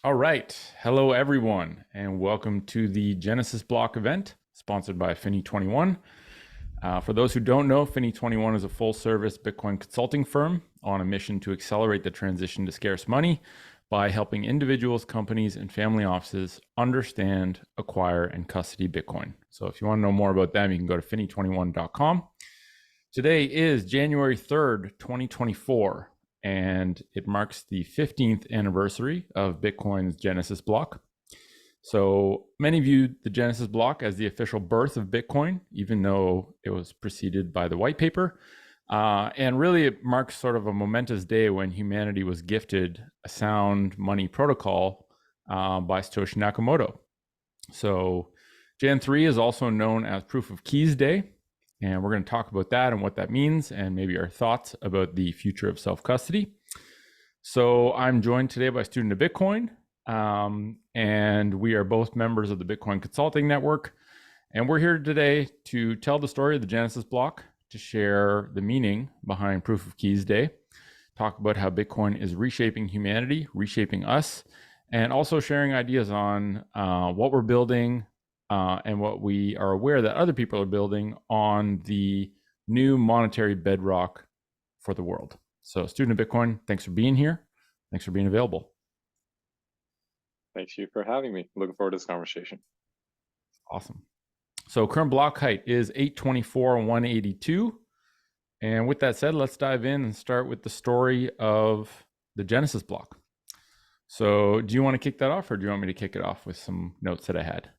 All right. Hello, everyone, and welcome to the Genesis Block event sponsored by Finny21. For those who don't know, Finny21 is a full-service Bitcoin consulting firm on a mission to accelerate the transition to scarce money by helping individuals, companies, and family offices understand, acquire, and custody Bitcoin. So if you want to know more about them, you can go to finny21.com. Today is January 3rd, 2024. And it marks the 15th anniversary of Bitcoin's Genesis block. So many viewed the Genesis block as the official birth of Bitcoin, even though it was preceded by the white paper. And really, it marks sort of a momentous day when humanity was gifted a sound money protocol by Satoshi Nakamoto. So Jan 3 is also known as Proof of Keys Day. And we're going to talk about that and what that means and maybe our thoughts about the future of self-custody. So I'm joined today by a student of Bitcoin, and we are both members of the Bitcoin Consulting Network. And we're here today to tell the story of the Genesis block, to share the meaning behind Proof of Keys Day, talk about how Bitcoin is reshaping humanity, reshaping us, and also sharing ideas on what we're building, and what we are aware that other people are building on the new monetary bedrock for the world. So student of Bitcoin, thanks for being here. Thanks for being available. Thanks you for having me. Looking forward to this conversation. Awesome. So current block height is 824.182. And with that said, let's dive in and start with the story of the Genesis block. So do you want to kick that off, or do you want me to kick it off with some notes that I had?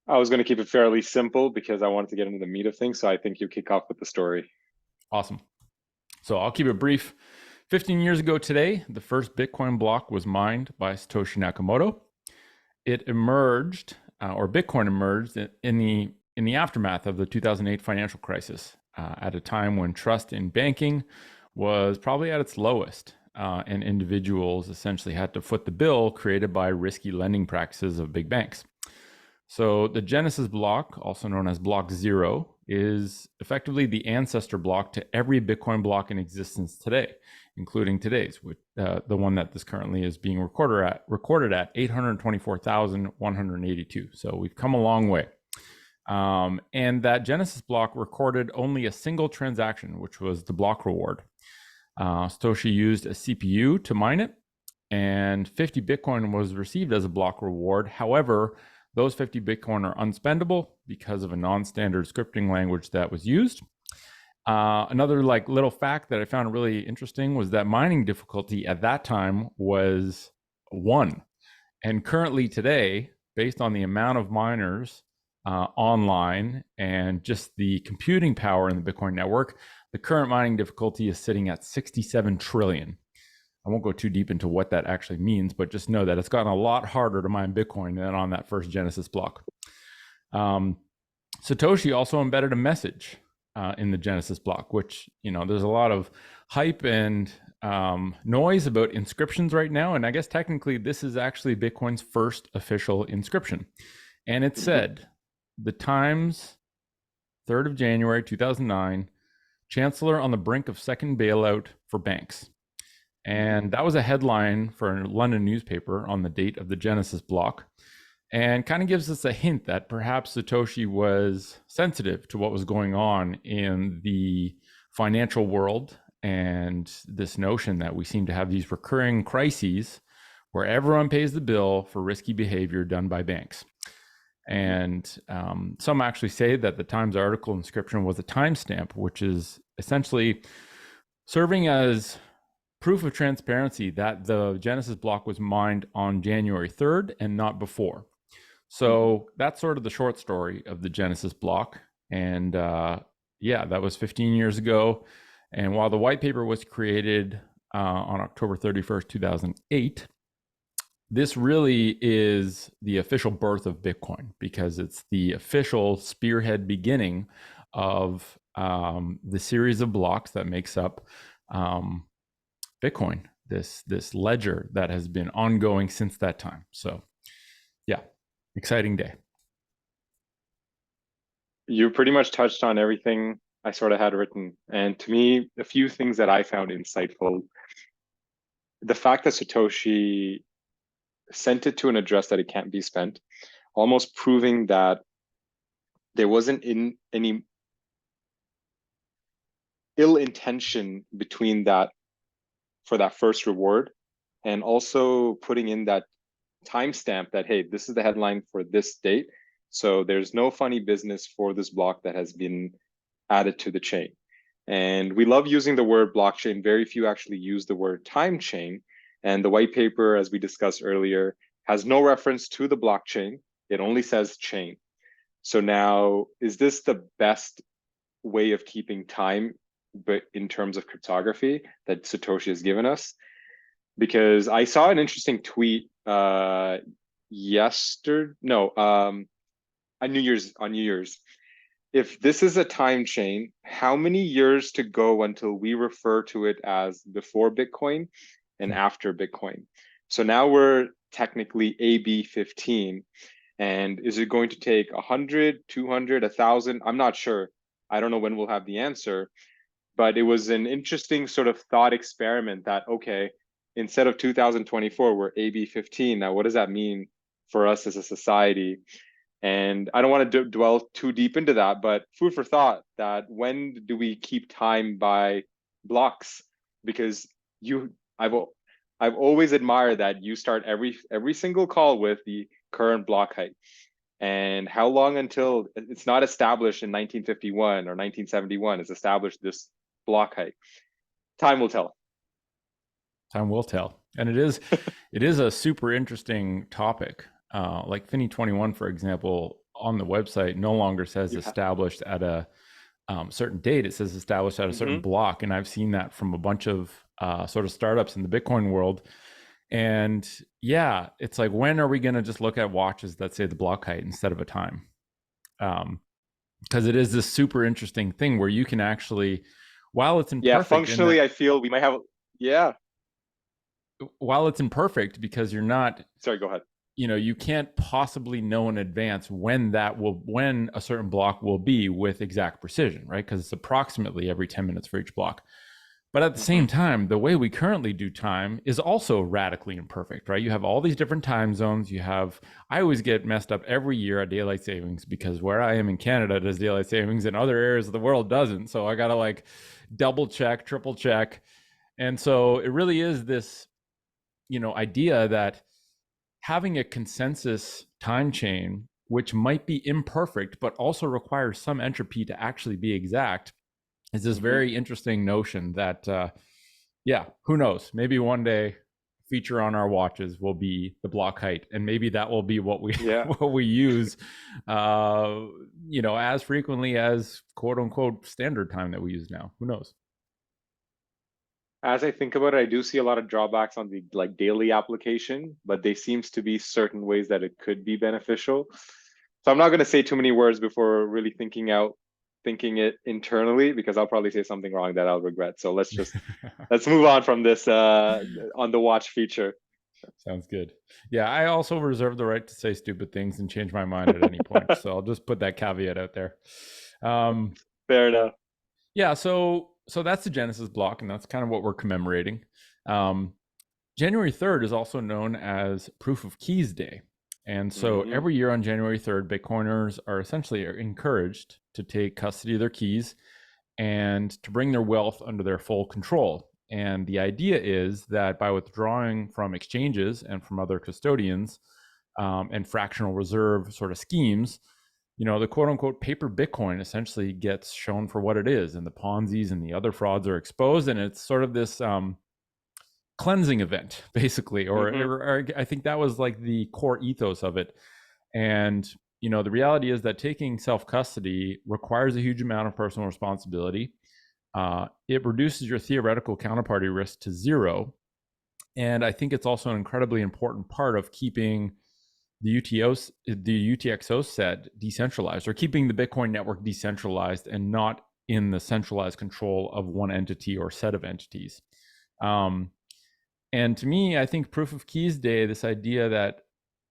I was going to keep it fairly simple because I wanted to get into the meat of things. So I think you kick off with the story. Awesome. So I'll keep it brief. 15 years ago today, the first Bitcoin block was mined by Satoshi Nakamoto. It emerged, or Bitcoin emerged, in the aftermath of the 2008 financial crisis, at a time when trust in banking was probably at its lowest, and individuals essentially had to foot the bill created by risky lending practices of big banks. So the Genesis block, also known as block 0, is effectively the ancestor block to every Bitcoin block in existence today, including today's, the one that this currently is being recorded at 824,182. So we've come a long way. And that Genesis block recorded only a single transaction, which was the block reward. Satoshi used a CPU to mine it, and 50 Bitcoin was received as a block reward. However, those 50 Bitcoin are unspendable because of a non-standard scripting language that was used. Another little fact that I found really interesting was that mining difficulty at that time was 1. And currently today, based on the amount of miners online and just the computing power in the Bitcoin network, the current mining difficulty is sitting at 67 trillion. I won't go too deep into what that actually means, but just know that it's gotten a lot harder to mine Bitcoin than on that first Genesis block. Satoshi also embedded a message in the Genesis block, which, there's a lot of hype and noise about inscriptions right now. And I guess technically this is actually Bitcoin's first official inscription. And it said, "The Times, 3rd of January, 2009, Chancellor on the brink of second bailout for banks." And that was a headline for a London newspaper on the date of the Genesis block, and kind of gives us a hint that perhaps Satoshi was sensitive to what was going on in the financial world, and this notion that we seem to have these recurring crises where everyone pays the bill for risky behavior done by banks. And some actually say that the Times article inscription was a timestamp, which is essentially serving as proof of transparency that the Genesis block was mined on January 3rd and not before. So that's sort of the short story of the Genesis block. And yeah, that was 15 years ago. And while the white paper was created on October 31st, 2008, this really is the official birth of Bitcoin, because it's the official spearhead beginning of the series of blocks that makes up Bitcoin, this ledger that has been ongoing since that time. So yeah, exciting day. You pretty much touched on everything I sort of had written. And to me, a few things that I found insightful the fact that Satoshi sent it to an address that it can't be spent, almost proving that there wasn't any ill intention between that for that first reward, and also putting in that timestamp that, hey, this is the headline for this date. So there's no funny business for this block that has been added to the chain. And we love using the word blockchain. Very few actually use the word time chain. And the white paper, as we discussed earlier, has no reference to the blockchain. It only says chain. So now, is this the best way of keeping time, but in terms of cryptography that Satoshi has given us? Because I saw an interesting tweet yesterday, no, on New Year's. If this is a time chain, how many years to go until we refer to it as before Bitcoin and after Bitcoin? So now we're technically AB15. And is it going to take 100, 200, 1,000? I'm not sure. I don't know when we'll have the answer. But it was an interesting sort of thought experiment that, okay, instead of 2024, we're AB15. Now, what does that mean for us as a society? And I don't want to dwell too deep into that, but food for thought, that when do we keep time by blocks? Because I've always admired that you start every single call with the current block height. And how long until it's not established in 1951 or 1971, it's established this block height? Time will tell. Time will tell. And it is a super interesting topic. Like Finny21, for example, on the website no longer says established at a certain date. It says established at a certain block. And I've seen that from a bunch of sort of startups in the Bitcoin world. And yeah, it's like, when are we going to just look at watches that say the block height instead of a time? Because it is this super interesting thing where you can actually, while it's imperfect, functionally, I feel we might have, while it's imperfect, because you're not, sorry, go ahead. You can't possibly know in advance when a certain block will be with exact precision, right? Because it's approximately every 10 minutes for each block. But at the same time, the way we currently do time is also radically imperfect, right? You have all these different time zones. I always get messed up every year at daylight savings, because where I am in Canada does daylight savings and other areas of the world doesn't. So I got to like double check, triple check. And so it really is this, idea that having a consensus time chain, which might be imperfect, but also requires some entropy to actually be exact, is this very interesting notion that, who knows? Maybe one day feature on our watches will be the block height, and maybe that will be what we what we use, as frequently as quote unquote standard time that we use now. Who knows? As I think about it, I do see a lot of drawbacks on the daily application, but there seems to be certain ways that it could be beneficial. So I'm not going to say too many words before really thinking it internally, because I'll probably say something wrong that I'll regret. So let's move on from this on the watch feature. Sounds good. Yeah, I also reserve the right to say stupid things and change my mind at any point. So I'll just put that caveat out there. Fair enough. Yeah, so that's the Genesis block, and that's kind of what we're commemorating. January 3rd is also known as Proof of Keys Day. And so every year on January 3rd, Bitcoiners are essentially encouraged to take custody of their keys and to bring their wealth under their full control. And the idea is that by withdrawing from exchanges and from other custodians and fractional reserve sort of schemes, the quote unquote paper Bitcoin essentially gets shown for what it is, and the Ponzi's and the other frauds are exposed. And it's sort of this cleansing event, basically, or I think that was like the core ethos of it. And the reality is that taking self-custody requires a huge amount of personal responsibility. It reduces your theoretical counterparty risk to zero, and I think it's also an incredibly important part of keeping the UTXO set decentralized, or keeping the Bitcoin network decentralized and not in the centralized control of one entity or set of entities. And to me, I think Proof of Keys Day, this idea that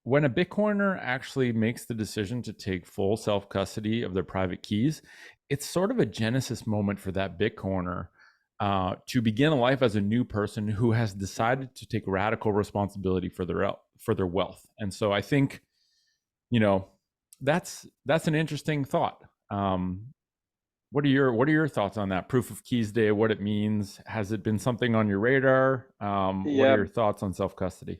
when a Bitcoiner actually makes the decision to take full self-custody of their private keys, it's sort of a genesis moment for that Bitcoiner to begin a life as a new person who has decided to take radical responsibility for their wealth. And so I think, you know, that's an interesting thought. What are your thoughts on that proof of keys day? What it means? Has it been something on your radar? What are Yeah, your thoughts on self custody?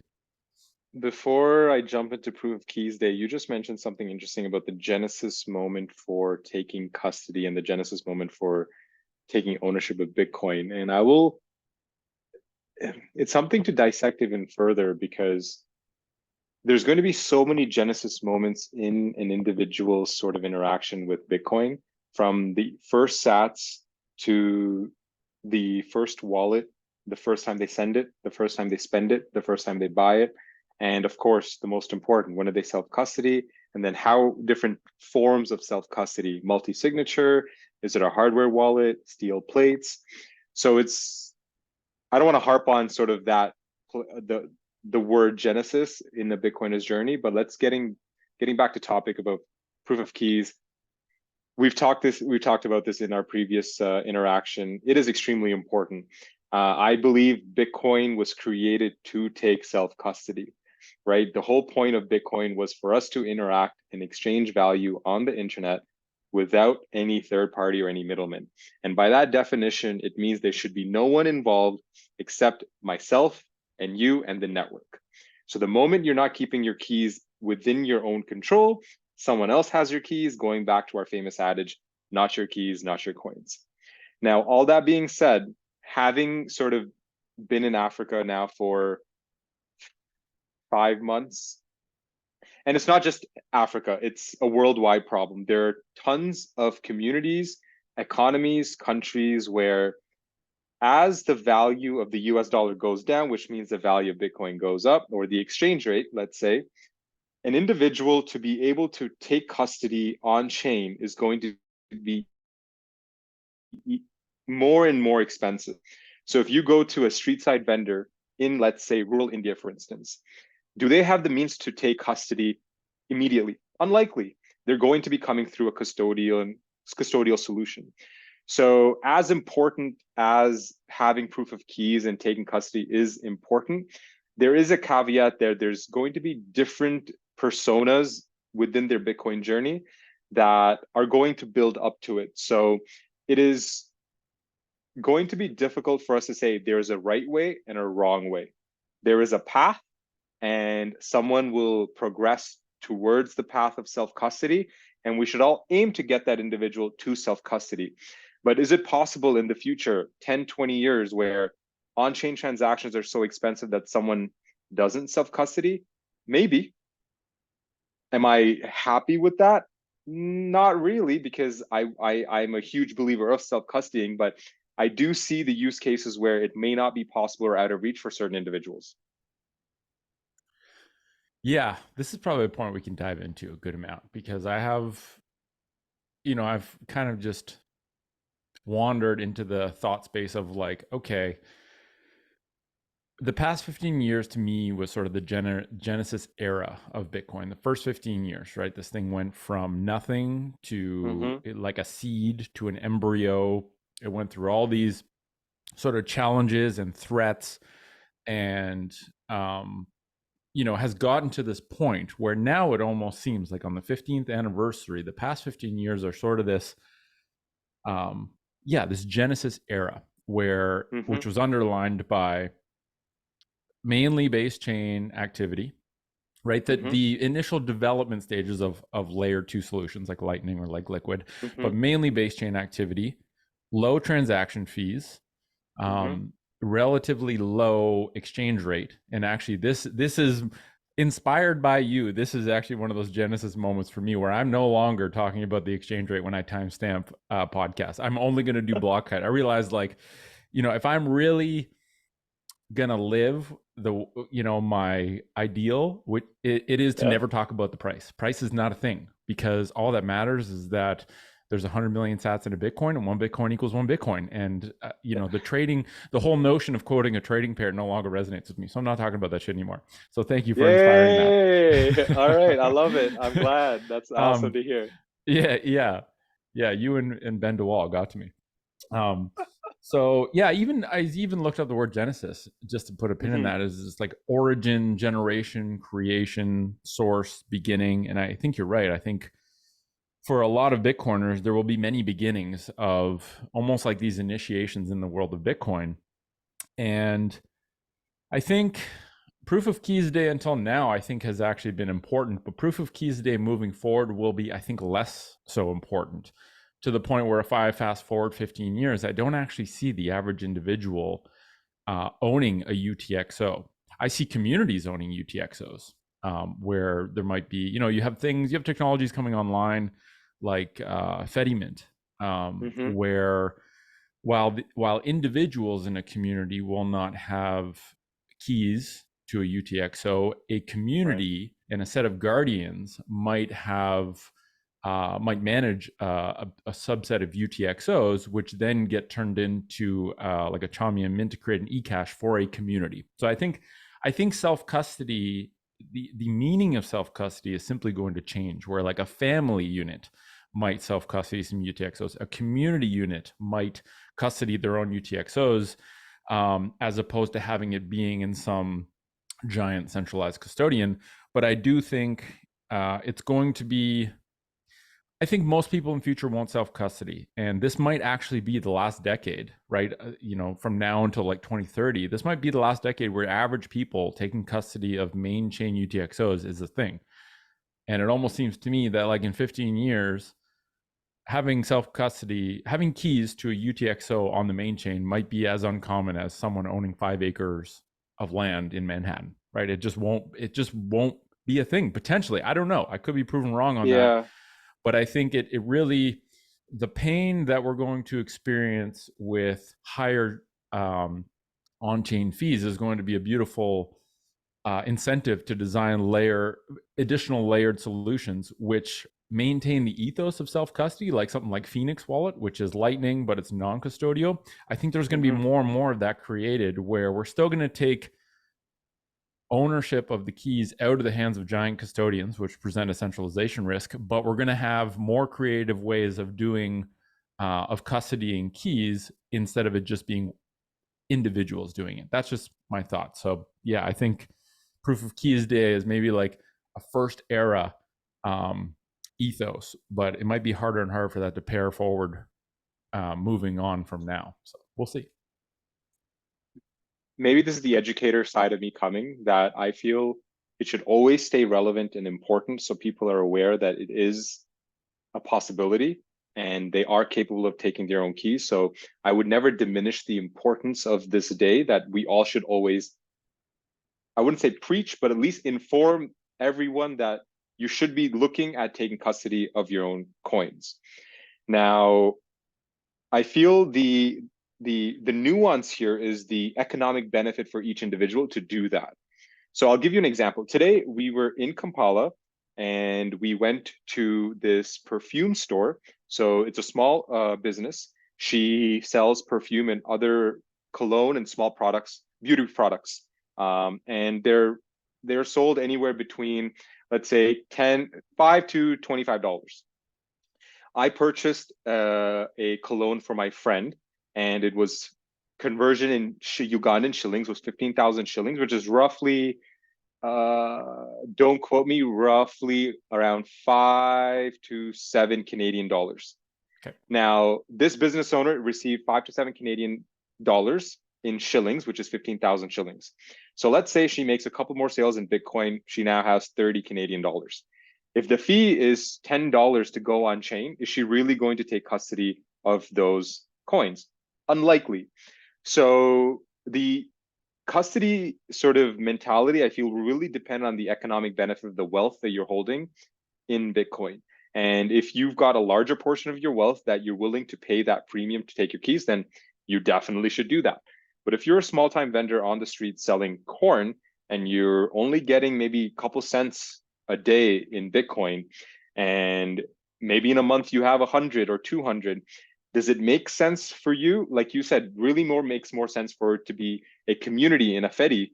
before I jump into proof of keys day, you just mentioned something interesting about the genesis moment for taking custody and the genesis moment for taking ownership of Bitcoin. And it's something to dissect even further because there's going to be so many genesis moments in an individual's sort of interaction with Bitcoin, from the first sats to the first wallet, the first time they send it, the first time they spend it, the first time they buy it, and of course, the most important, when do they self-custody, and then how different forms of self-custody, multi-signature, is it a hardware wallet, steel plates? So I don't want to harp on sort of that, the word genesis in the Bitcoiner's journey, but let's getting back to topic about proof of keys. We've talked about this in our previous interaction. It is extremely important. I believe Bitcoin was created to take self-custody, right? The whole point of Bitcoin was for us to interact and exchange value on the internet without any third party or any middleman. And by that definition, it means there should be no one involved except myself and you and the network. So the moment you're not keeping your keys within your own control, someone else has your keys, going back to our famous adage, not your keys, not your coins. Now, all that being said, having sort of been in Africa now for 5 months, and it's not just Africa, it's a worldwide problem. There are tons of communities, economies, countries where as the value of the US dollar goes down, which means the value of Bitcoin goes up, or the exchange rate, let's say, an individual to be able to take custody on chain is going to be more and more expensive. So if you go to a street side vendor in, let's say, rural India, for instance, do they have the means to take custody immediately? Unlikely. They're going to be coming through a custodial solution. So as important as having proof of keys and taking custody is important, there is a caveat there. There's going to be different personas within their Bitcoin journey that are going to build up to it. So it is going to be difficult for us to say there's a right way and a wrong way. There is a path, and someone will progress towards the path of self-custody, and we should all aim to get that individual to self-custody. But is it possible in the future, 10, 20 years, where on-chain transactions are so expensive that someone doesn't self-custody? Maybe. Am I happy with that? Not really, because I'm a huge believer of self-custodying, but I do see the use cases where it may not be possible or out of reach for certain individuals. Yeah, this is probably a point we can dive into a good amount because I've kind of just wandered into the thought space of like, okay, the past 15 years to me was sort of the genesis era of Bitcoin. The first 15 years, right? This thing went from nothing to like a seed to an embryo. It went through all these sort of challenges and threats and has gotten to this point where now it almost seems like on the 15th anniversary, the past 15 years are sort of this this genesis era where which was underlined by mainly base chain activity, right? That the initial development stages of layer 2 solutions like Lightning or like Liquid, but mainly base chain activity, low transaction fees, relatively low exchange rate. And actually this is inspired by you. This is actually one of those genesis moments for me where I'm no longer talking about the exchange rate when I timestamp podcasts. I'm only going to do block height. I realized if I'm really gonna live my ideal, which it is to never talk about the price is not a thing, because all that matters is that there's 100 million sats in a Bitcoin, and one Bitcoin equals one Bitcoin. And the whole notion of quoting a trading pair no longer resonates with me, so I'm not talking about that shit anymore. So thank you for inspiring that. All right, I that. love it. I'm glad. That's awesome to hear. Yeah, you and Ben DeWall got to me. So yeah, I even looked up the word Genesis just to put a pin in Hmm. that. Is it's like origin, generation, creation, source, beginning, and I think you're right. I think for a lot of Bitcoiners, there will be many beginnings of almost like these initiations in the world of Bitcoin, and I think proof of keys day until now, I think has actually been important, but proof of keys day moving forward will be, I think, less so important to the point where if I fast forward 15 years, I don't actually see the average individual owning a UTXO. I see communities owning UTXOs where there might be, you have things, you have technologies coming online like Fedimint, Hmm. where while individuals in a community will not have keys to a UTXO, a Right. community and a set of guardians might manage a subset of UTXOs, which then get turned into like a Chaumian mint to create an eCash for a community. So I think self custody, the meaning of self custody is simply going to change. Where like a family unit might self custody some UTXOs, a community unit might custody their own UTXOs, as opposed to having it being in some giant centralized custodian. But I do think it's going to be. I think most people in future won't self custody, and this might actually be the last decade, right? From now until like 2030, this might be the last decade where average people taking custody of main chain UTXOs is a thing. And it almost seems to me that like in 15 years, having self custody, having keys to a UTXO on the main chain might be as uncommon as someone owning 5 acres of land in Manhattan, right? It just won't be a thing potentially. I don't know. I could be proven wrong on that, Yeah. but I think it really, the pain that we're going to experience with higher on-chain fees is going to be a beautiful incentive to design additional layered solutions which maintain the ethos of self-custody, like something like Phoenix Wallet, which is Lightning but it's non-custodial. I think there's going to be Hmm. more and more of that created, where we're still going to take ownership of the keys out of the hands of giant custodians, which present a centralization risk, but we're going to have more creative ways of doing of custodying keys instead of it just being individuals doing it. That's just my thought. So yeah, I think proof of keys day is maybe like a first era um, ethos, but it might be harder and harder for that to pair forward moving on from now. So we'll see. Maybe this is the educator side of me coming, that I feel it should always stay relevant and important so people are aware that it is a possibility and they are capable of taking their own keys. So I would never diminish the importance of this day, that we all should always, I wouldn't say preach, but at least inform everyone that you should be looking at taking custody of your own coins. Now, I feel the nuance here is the economic benefit for each individual to do that. So I'll give you an example. Today we were in Kampala and we went to this perfume store. So it's a small business. She sells perfume and other cologne and small products, beauty products, and they're sold anywhere between, let's say, 5 to $25. I purchased a cologne for my friend, and it was conversion in Ugandan shillings was 15,000 shillings, which is roughly, don't quote me, roughly around 5 to 7 Canadian dollars. Okay. Now, this business owner received 5 to 7 Canadian dollars in shillings, which is 15,000 shillings. So let's say she makes a couple more sales in Bitcoin. She now has 30 Canadian dollars. If the fee is $10 to go on chain, is she really going to take custody of those coins? Unlikely. So the custody sort of mentality, I feel, will really depend on the economic benefit of the wealth that you're holding in Bitcoin. And if you've got a larger portion of your wealth that you're willing to pay that premium to take your keys, then you definitely should do that. But if you're a small time vendor on the street selling corn and you're only getting maybe a couple cents a day in Bitcoin, and maybe in a month you have 100 or 200, does it make sense for you? Like you said, really more makes more sense for it to be a community in a Fedi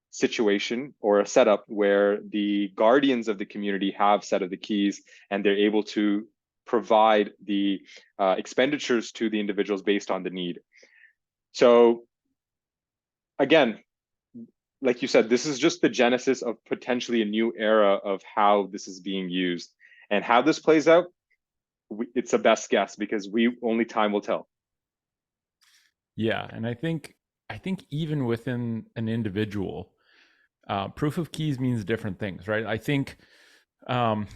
situation or a setup where the guardians of the community have set of the keys and they're able to provide the expenditures to the individuals based on the need. So again, like you said, this is just the genesis of potentially a new era of how this is being used. And how this plays out, it's a best guess because we only time will tell. Yeah, and I think even within an individual, proof of keys means different things, right? I think um,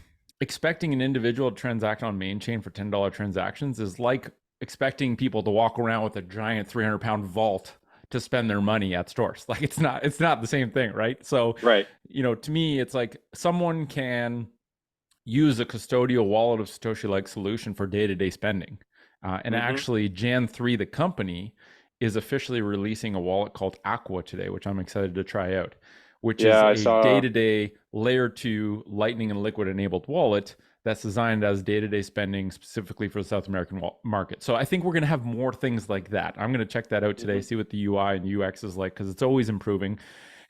expecting an individual to transact on main chain for $10 transactions is like expecting people to walk around with a giant 300-pound vault to spend their money at stores. Like it's not the same thing, right? So, Right. to me, it's like someone can use a custodial wallet of Satoshi like solution for day to day spending. And Mm-hmm. actually, Jan 3, the company, is officially releasing a wallet called Aqua today, which I'm excited to try out, which Yeah, is I a day saw. to day layer 2 Lightning and Liquid enabled wallet that's designed as day to day spending specifically for the South American market. So I think we're going to have more things like that. I'm going to check that out today, Mm-hmm. see what the UI and UX is like, because it's always improving.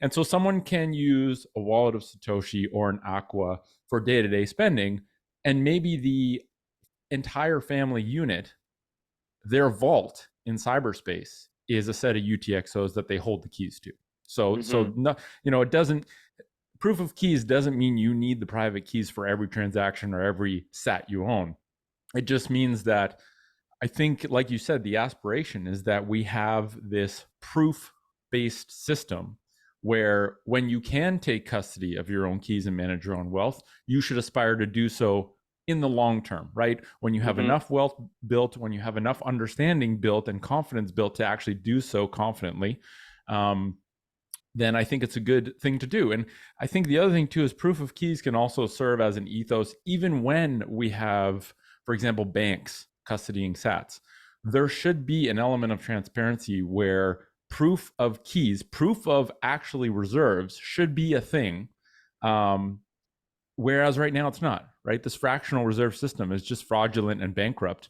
And so someone can use a wallet of Satoshi or an Aqua for day to day spending. And maybe the entire family unit, their vault in cyberspace is a set of UTXOs that they hold the keys to. So Mm-hmm. no, it doesn't, proof of keys doesn't mean you need the private keys for every transaction or every sat you own. It just means that I think, like you said, the aspiration is that we have this proof based system where when you can take custody of your own keys and manage your own wealth, you should aspire to do so in the long term, right? When you have Mm-hmm. enough wealth built, when you have enough understanding built and confidence built to actually do so confidently, um, then I think it's a good thing to do. And I think the other thing too is proof of keys can also serve as an ethos, even when we have, for example, banks custodying sats. There should be an element of transparency where proof of keys, proof of actually reserves should be a thing. Um, Whereas right now it's not, right? This fractional reserve system is just fraudulent and bankrupt,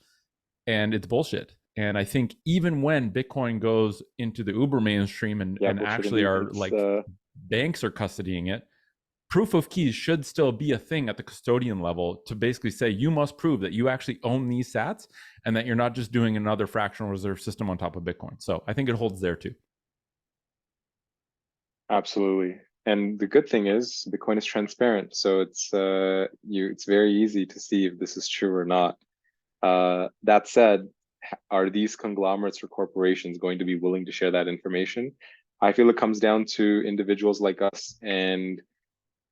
and it's bullshit. And I think even when Bitcoin goes into the uber mainstream and, Yeah, and bullshit actually indeed. are It's like banks are custodying it, proof of keys should still be a thing at the custodian level to basically say you must prove that you actually own these sats and that you're not just doing another fractional reserve system on top of Bitcoin. So I think it holds there too. absolutely. And the good thing is Bitcoin is transparent, so it's very easy to see if this is true or not. That said, are these conglomerates or corporations going to be willing to share that information? I feel it comes down to individuals like us and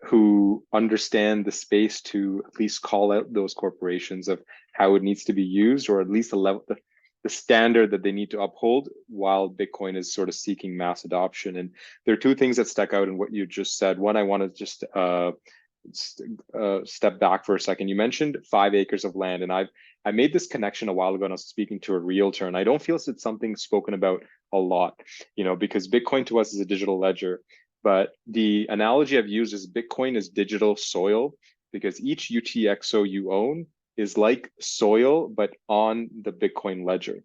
who understand the space to at least call out those corporations of how it needs to be used, or at least the standard that they need to uphold while Bitcoin is sort of seeking mass adoption. And there are two things that stuck out in what you just said. One, I want to just step back for a second. You mentioned 5 acres of land, and I made this connection a while ago, and I was speaking to a realtor, and I don't feel it's something spoken about a lot, because Bitcoin to us is a digital ledger. But the analogy I've used is Bitcoin is digital soil because each UTXO you own is like soil, but on the Bitcoin ledger.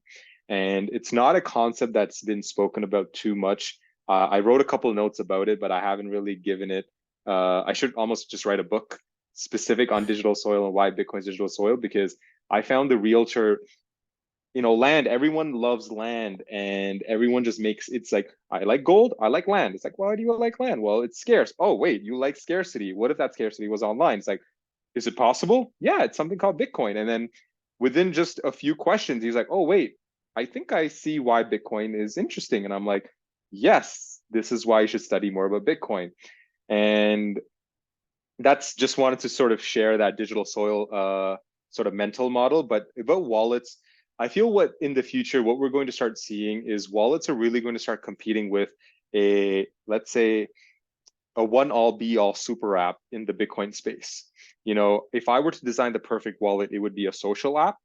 And it's not a concept that's been spoken about too much. I wrote a couple of notes about it, but I haven't really given it. I should almost just write a book specific on digital soil and why Bitcoin is digital soil, because I found the realtor, land, everyone loves land, and everyone just makes it's like, I like gold, I like land. It's like, why do you like land? Well, it's scarce. Oh, wait, you like scarcity. What if that scarcity was online? It's like, is it possible? Yeah, it's something called Bitcoin. And then within just a few questions, he's like, oh, wait, I think I see why Bitcoin is interesting. And I'm like, yes, this is why you should study more about Bitcoin. And that's just wanted to sort of share that digital soil sort of mental model. But about wallets, I feel what in the future, what we're going to start seeing is wallets are really going to start competing with let's say, a one all be all super app in the Bitcoin space. If I were to design the perfect wallet, it would be a social app.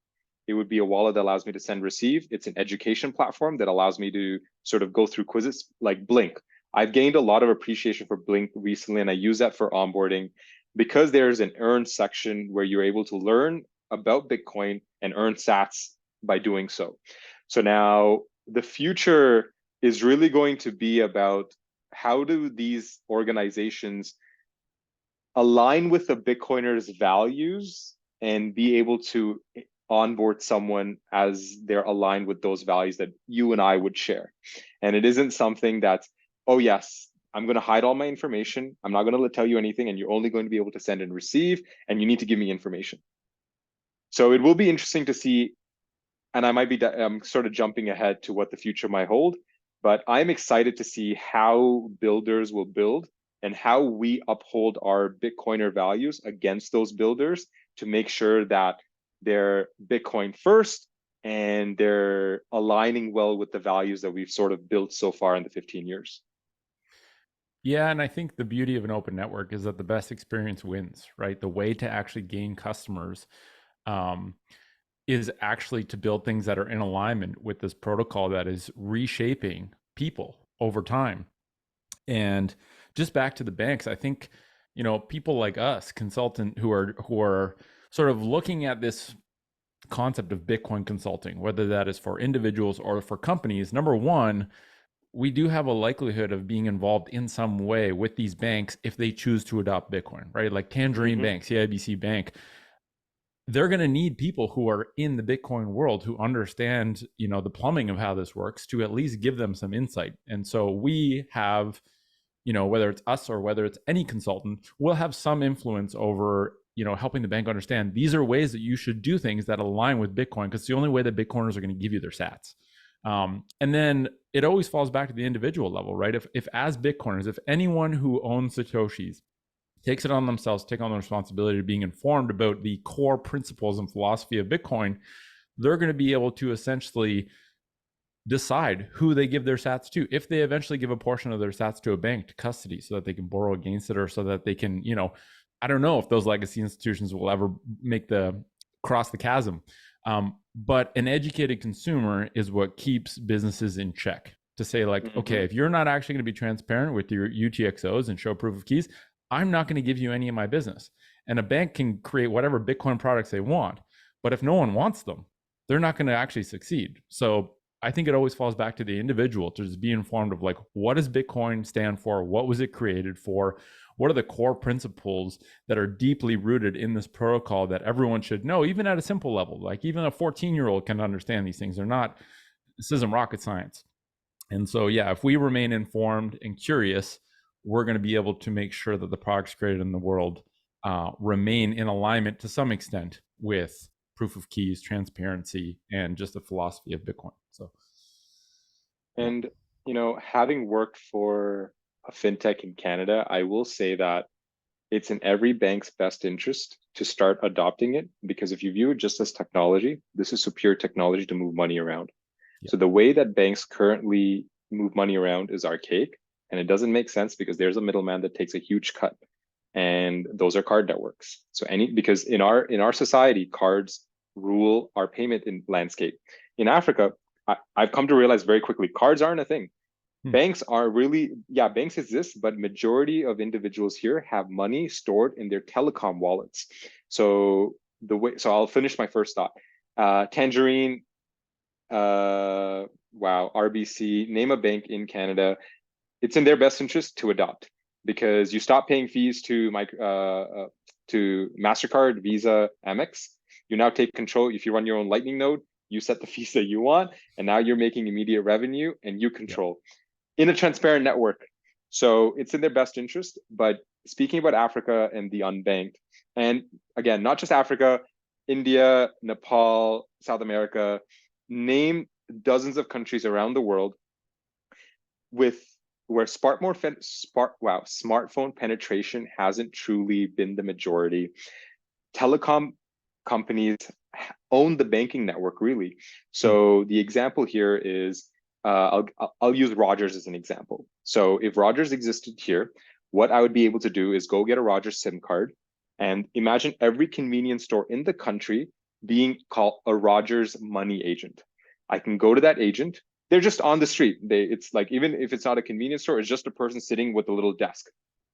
It would be a wallet that allows me to send receive. It's an education platform that allows me to sort of go through quizzes like Blink. I've gained a lot of appreciation for Blink recently, and I use that for onboarding because there's an earn section where you're able to learn about Bitcoin and earn sats by doing so. So now the future is really going to be about how do these organizations align with the Bitcoiners' values and be able to onboard someone as they're aligned with those values that you and I would share. And it isn't something that's, oh yes, I'm going to hide all my information. I'm not going to tell you anything, and you're only going to be able to send and receive, and you need to give me information. So it will be interesting to see, and I might be sort of jumping ahead to what the future might hold, but I'm excited to see how builders will build and how we uphold our Bitcoiner values against those builders to make sure that they're Bitcoin first and they're aligning well with the values that we've sort of built so far in the 15 years. Yeah, and I think the beauty of an open network is that the best experience wins, right? The way to actually gain customers um, is actually to build things that are in alignment with this protocol that is reshaping people over time. And just back to the banks, I think, people like us, consultant who are sort of looking at this concept of Bitcoin consulting, whether that is for individuals or for companies. Number one, we do have a likelihood of being involved in some way with these banks if they choose to adopt Bitcoin, right? Like Tangerine Bank, CIBC Bank, they're going to need people who are in the Bitcoin world who understand, the plumbing of how this works to at least give them some insight. And so we have, whether it's us or whether it's any consultant, we'll have some influence over, helping the bank understand these are ways that you should do things that align with Bitcoin, because it's the only way that Bitcoiners are going to give you their sats. And then it always falls back to the individual level, right? If as Bitcoiners, if anyone who owns Satoshis takes it on themselves, take on the responsibility of being informed about the core principles and philosophy of Bitcoin, they're going to be able to essentially decide who they give their sats to. If they eventually give a portion of their sats to a bank to custody so that they can borrow against it, or so that they can, I don't know if those legacy institutions will ever make the cross the chasm. But an educated consumer is what keeps businesses in check, to say like, okay, if you're not actually going to be transparent with your UTXOs and show proof of keys, I'm not going to give you any of my business. And a bank can create whatever Bitcoin products they want, but if no one wants them, they're not going to actually succeed. So I think it always falls back to the individual to just be informed of like, what does Bitcoin stand for? What was it created for? What are the core principles that are deeply rooted in this protocol that everyone should know, even at a simple level? Like even a 14-year-old can understand these things. This isn't rocket science. And so, yeah, if we remain informed and curious, we're going to be able to make sure that the products created in the world remain in alignment to some extent with proof of keys, transparency, and just the philosophy of Bitcoin. So, and having worked for a fintech in Canada, I will say that it's in every bank's best interest to start adopting it, because if you view it just as technology, this is superior technology to move money around. yeah. So the way that banks currently move money around is archaic, and it doesn't make sense because there's a middleman that takes a huge cut, and those are card networks. So because in our society, cards rule our payment landscape. In Africa, I've come to realize very quickly, cards aren't a thing. Banks are really, yeah, banks exist, but majority of individuals here have money stored in their telecom wallets. So I'll finish my first thought. Tangerine, wow, RBC, name a bank in Canada. It's in their best interest to adopt, because you stop paying fees to MasterCard, Visa, Amex. You now take control. If you run your own Lightning node, you set the fees that you want, and now you're making immediate revenue and you control in a transparent network. So it's in their best interest. But speaking about Africa and the unbanked, and again, not just Africa, India, Nepal, South America, name dozens of countries around the world where smartphone penetration hasn't truly been the majority. Telecom companies own the banking network, really. So the example here is, I'll use Rogers as an example. So if Rogers existed here, what I would be able to do is go get a Rogers SIM card, and imagine every convenience store in the country being called a Rogers money agent. I can go to that agent. They're just on the street. It's like, even if it's not a convenience store, it's just a person sitting with a little desk.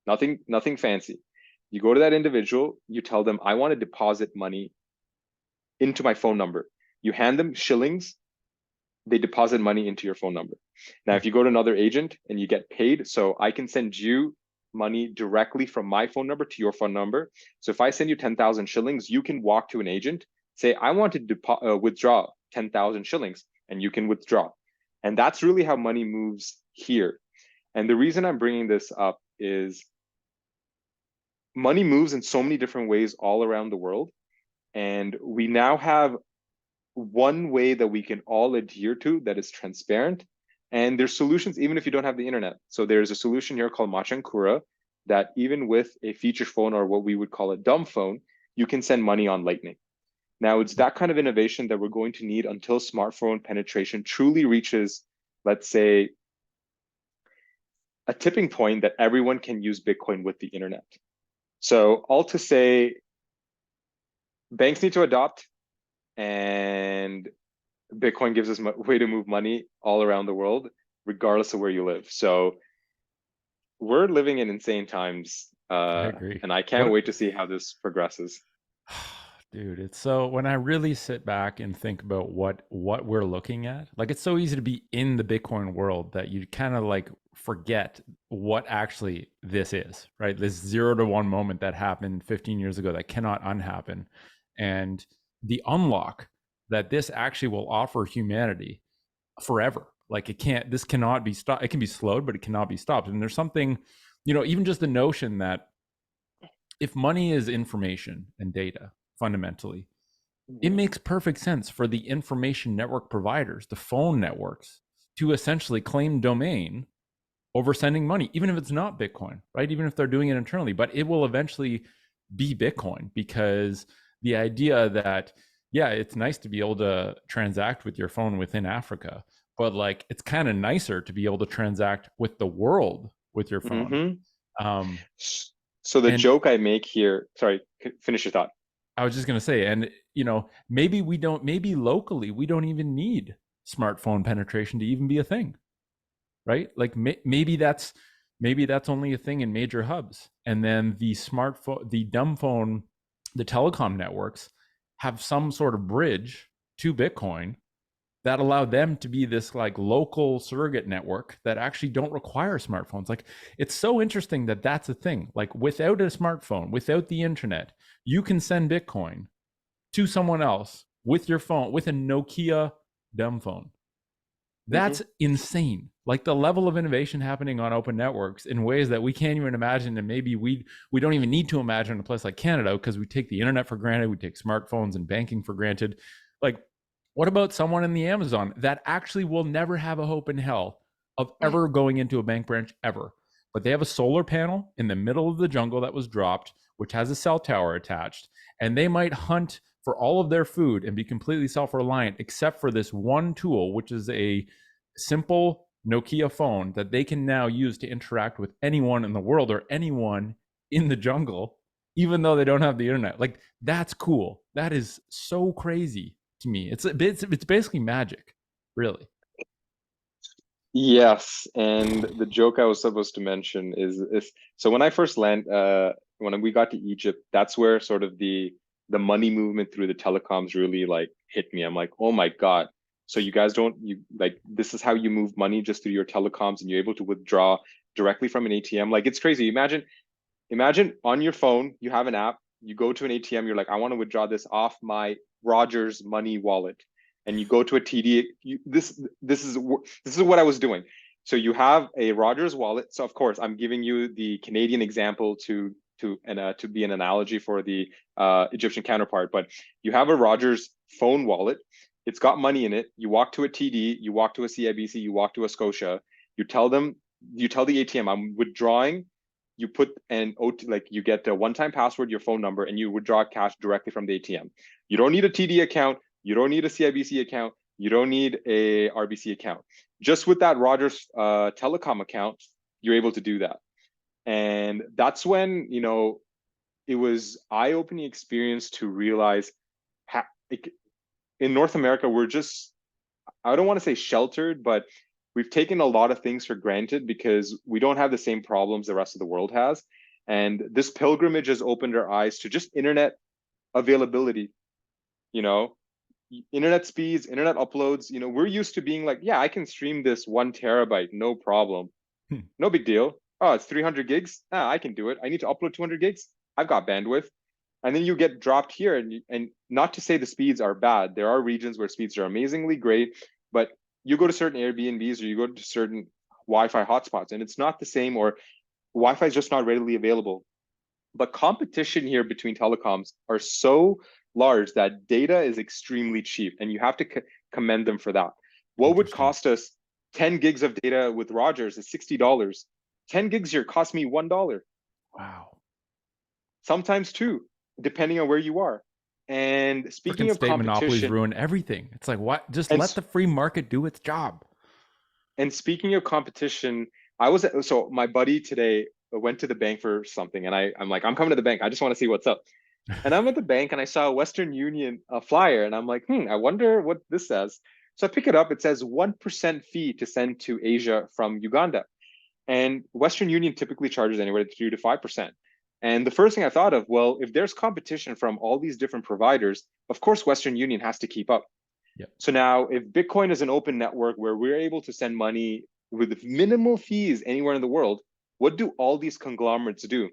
Nothing fancy. You go to that individual, you tell them, I want to deposit money into my phone number. You hand them shillings, they deposit money into your phone number. Now, if you go to another agent and you get paid, so I can send you money directly from my phone number to your phone number. So if I send you 10,000 shillings, you can walk to an agent, say, I want to withdraw 10,000 shillings, and you can withdraw. And that's really how money moves here. And the reason I'm bringing this up is money moves in so many different ways all around the world. And we now have one way that we can all adhere to that is transparent. And there's solutions even if you don't have the internet. So there's a solution here called Machankura that even with a feature phone, or what we would call a dumb phone, you can send money on Lightning. Now, it's that kind of innovation that we're going to need until smartphone penetration truly reaches, let's say, a tipping point that everyone can use Bitcoin with the internet. So all to say, banks need to adopt, and Bitcoin gives us a way to move money all around the world, regardless of where you live. So we're living in insane times, I agree. and I can't What, wait to see how this progresses. dude, it's so when I really sit back and think about what we're looking at, like it's so easy to be in the Bitcoin world that you kind of like forget what actually this is, right? This 0 to 1 moment that happened 15 years ago that cannot unhappen. And the unlock that this actually will offer humanity forever. Like this cannot be stopped. It can be slowed, but it cannot be stopped. And there's something, even just the notion that if money is information and data, fundamentally, it makes perfect sense for the information network providers, the phone networks, to essentially claim domain over sending money, even if it's not Bitcoin, right? Even if they're doing it internally, but it will eventually be Bitcoin, because the idea that, yeah, it's nice to be able to transact with your phone within Africa, but like it's kind of nicer to be able to transact with the world with your phone. Um, So the and joke I make here, sorry, finish your thought. I was just going to say, and maybe locally we don't even need smartphone penetration to even be a thing, right? Like maybe that's only a thing in major hubs, and then the smartphone, the dumb phone, the telecom networks have some sort of bridge to Bitcoin that allow them to be this like local surrogate network that actually don't require smartphones. Like it's so interesting that that's a thing. Like without a smartphone, without the internet, you can send Bitcoin to someone else with your phone, with a Nokia dumb phone. That's insane. Like the level of innovation happening on open networks in ways that we can't even imagine, and maybe we don't even need to imagine in a place like Canada, because we take the internet for granted, we take smartphones and banking for granted. Like, what about someone in the Amazon that actually will never have a hope in hell of ever going into a bank branch ever? But they have a solar panel in the middle of the jungle that was dropped, which has a cell tower attached, and they might hunt for all of their food and be completely self-reliant, except for this one tool, which is a simple Nokia phone that they can now use to interact with anyone in the world or anyone in the jungle, even though they don't have the internet. Like that's cool. That is so crazy to me. It's basically magic, really. Yes, and the joke I was supposed to mention is so when I first when we got to Egypt, that's where sort of the money movement through the telecoms really like hit me. I'm like, oh my God. So you guys don't you like this is how you move money just through your telecoms, and you're able to withdraw directly from an ATM. Like it's crazy. Imagine on your phone, you have an app, you go to an ATM, you're like, I want to withdraw this off my Rogers Money wallet. And you go to a TD. This is what I was doing. So you have a Rogers wallet. So of course, I'm giving you the Canadian example to be an analogy for the Egyptian counterpart. But you have a Rogers phone wallet. It's got money in it. You walk to a TD, you walk to a CIBC, you walk to a Scotia. You tell the ATM, I'm withdrawing. You put an OT, like you get a one-time password, your phone number, and you withdraw cash directly from the ATM. You don't need a TD account. You don't need a CIBC account. You don't need a RBC account. Just with that Rogers telecom account, you're able to do that. And that's when, it was eye-opening experience to realize in North America, we're just, I don't want to say sheltered, but we've taken a lot of things for granted because we don't have the same problems the rest of the world has. And this pilgrimage has opened our eyes to just internet availability, you know, internet speeds, internet uploads. We're used to being like, yeah, I can stream this 1 terabyte, no problem. No big deal. Oh, it's 300 gigs. I can do it. I need to upload 200 gigs. I've got bandwidth. and then you get dropped here, and not to say the speeds are bad. There are regions where speeds are amazingly great, but you go to certain Airbnbs or you go to certain Wi-Fi hotspots, and it's not the same, or Wi-Fi is just not readily available. But competition here between telecoms are so large that data is extremely cheap, and you have to commend them for that. What would Interesting. cost us 10 gigs of data with Rogers is $60. 10 gigs here cost me $1, Wow. sometimes two, depending on where you are. And speaking Freaking of state monopolies competition, ruin everything. It's like, what? Just and let the free market do its job. and speaking of competition, so my buddy today went to the bank for something, and I'm like, I'm coming to the bank. I just want to see what's up. And I'm at the bank and I saw a Western Union flyer, and I'm like, I wonder what this says. So I pick it up. It says 1% fee to send to Asia from Uganda. And Western Union typically charges anywhere to 3 to 5%. And the first thing I thought of, well, if there's competition from all these different providers, of course, Western Union has to keep up. Yep. So now, if Bitcoin is an open network where we're able to send money with minimal fees anywhere in the world, what do all these conglomerates do?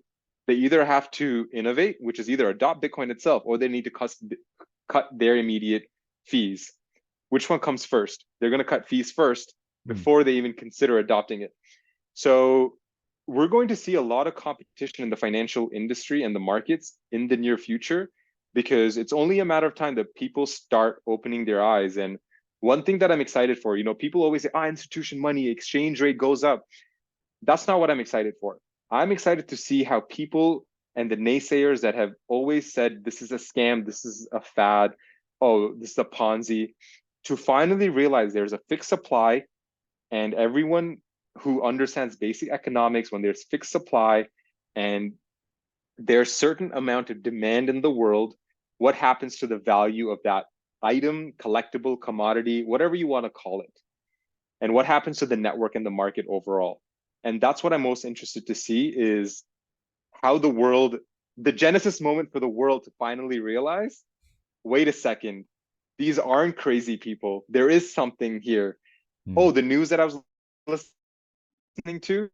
They either have to innovate, which is either adopt Bitcoin itself, or they need to cut their immediate fees. Which one comes first? They're going to cut fees first Mm. before they even consider adopting it. So we're going to see a lot of competition in the financial industry and the markets in the near future, because it's only a matter of time that people start opening their eyes. And one thing that I'm excited for, people always say, institution money, exchange rate goes up. That's not what I'm excited for. I'm excited to see how people and the naysayers that have always said this is a scam, this is a fad, oh, this is a Ponzi, to finally realize there's a fixed supply, and everyone who understands basic economics, when there's fixed supply and there's certain amount of demand in the world, what happens to the value of that item, collectible, commodity, whatever you want to call it, and what happens to the network and the market overall. And that's what I'm most interested to see, is how the genesis moment for the world to finally realize, wait a second, these aren't crazy people. There is something here. Mm. Oh, the news that I was listening to,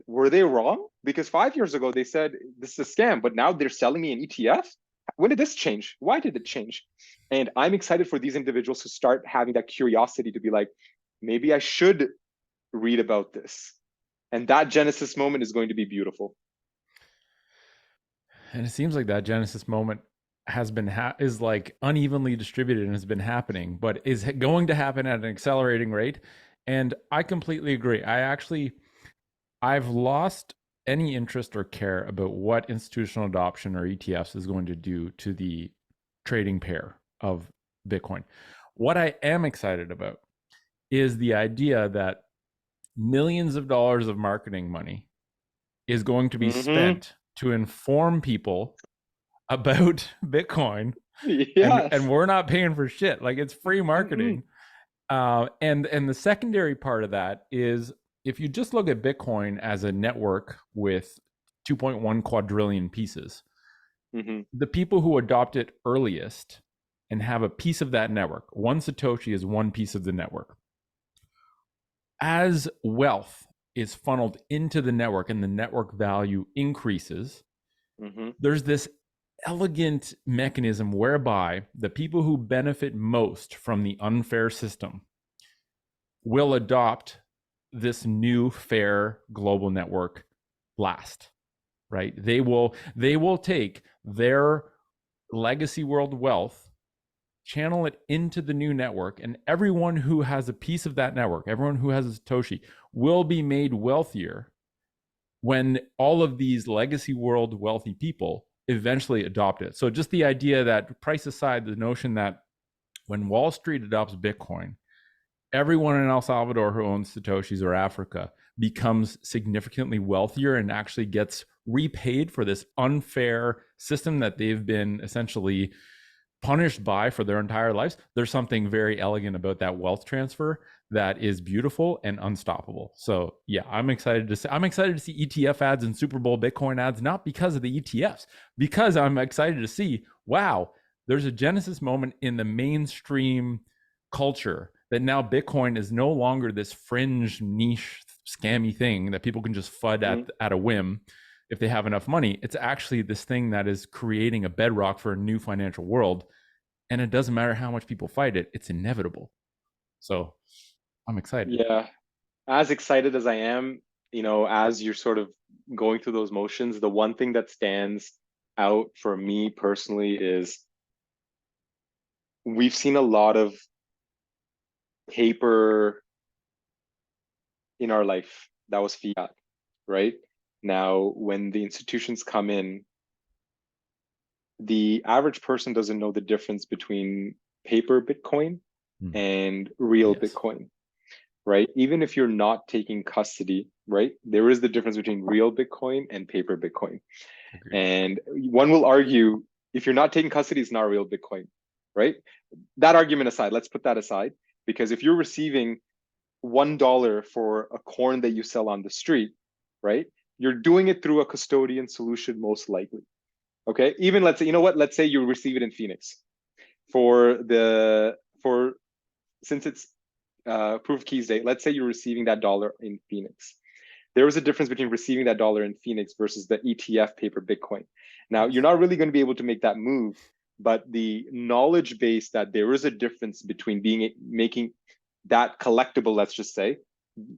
were they wrong? Because 5 years ago they said this is a scam, but now they're selling me an ETF. When did this change? Why did it change? And I'm excited for these individuals to start having that curiosity to be like, maybe I should read about this. And that genesis moment is going to be beautiful. And it seems like that genesis moment has been is like unevenly distributed and has been happening, but is going to happen at an accelerating rate. And I completely agree. I've lost any interest or care about what institutional adoption or ETFs is going to do to the trading pair of Bitcoin. What I am excited about is the idea that millions of dollars of marketing money is going to be Mm-hmm. spent to inform people about Bitcoin, and Yes. we're not paying for shit. Like, it's free Mm-mm. marketing. And the secondary part of that is, if you just look at Bitcoin as a network with 2.1 quadrillion pieces, Mm-hmm. the people who adopt it earliest and have a piece of that network, one Satoshi is one piece of the network. As wealth is funneled into the network and the network value increases, Mm-hmm. there's this elegant mechanism whereby the people who benefit most from the unfair system will adopt this new fair global network last, right? They will take their legacy world wealth, channel it into the new network, and everyone who has a piece of that network, everyone who has a Satoshi, will be made wealthier when all of these legacy world wealthy people eventually adopt it. So just the idea that, price aside, the notion that when Wall Street adopts Bitcoin, everyone in El Salvador who owns Satoshis, or Africa, becomes significantly wealthier and actually gets repaid for this unfair system that they've been essentially punished by for their entire lives. There's something very elegant about that wealth transfer that is beautiful and unstoppable. So yeah, I'm excited to see ETF ads and Super Bowl Bitcoin ads, not because of the ETFs, because I'm excited to see, wow, there's a genesis moment in the mainstream culture that now Bitcoin is no longer this fringe niche scammy thing that people can just FUD Mm-hmm. at a whim. if they have enough money. It's actually this thing that is creating a bedrock for a new financial world. And it doesn't matter how much people fight it, it's inevitable. So I'm excited. Yeah. As excited as I am, as you're sort of going through those motions, the one thing that stands out for me personally is we've seen a lot of paper in our life that was fiat, right? Now, when the institutions come in, the average person doesn't know the difference between paper Bitcoin and real Yes. Bitcoin, right? Even if you're not taking custody, right? There is the difference between real Bitcoin and paper Bitcoin. Agreed. And one will argue if you're not taking custody, it's not real Bitcoin, right? That argument aside, let's put that aside, because if you're receiving $1 for a corn that you sell on the street, right? You're doing it through a custodian solution, most likely. Okay. Even let's say, let's say you receive it in Phoenix for since it's proof of keys day, let's say you're receiving that dollar in Phoenix. There is a difference between receiving that dollar in Phoenix versus the ETF paper Bitcoin. Now, Yes. you're not really going to be able to make that move, but the knowledge base that there is a difference between making that collectible, let's just say,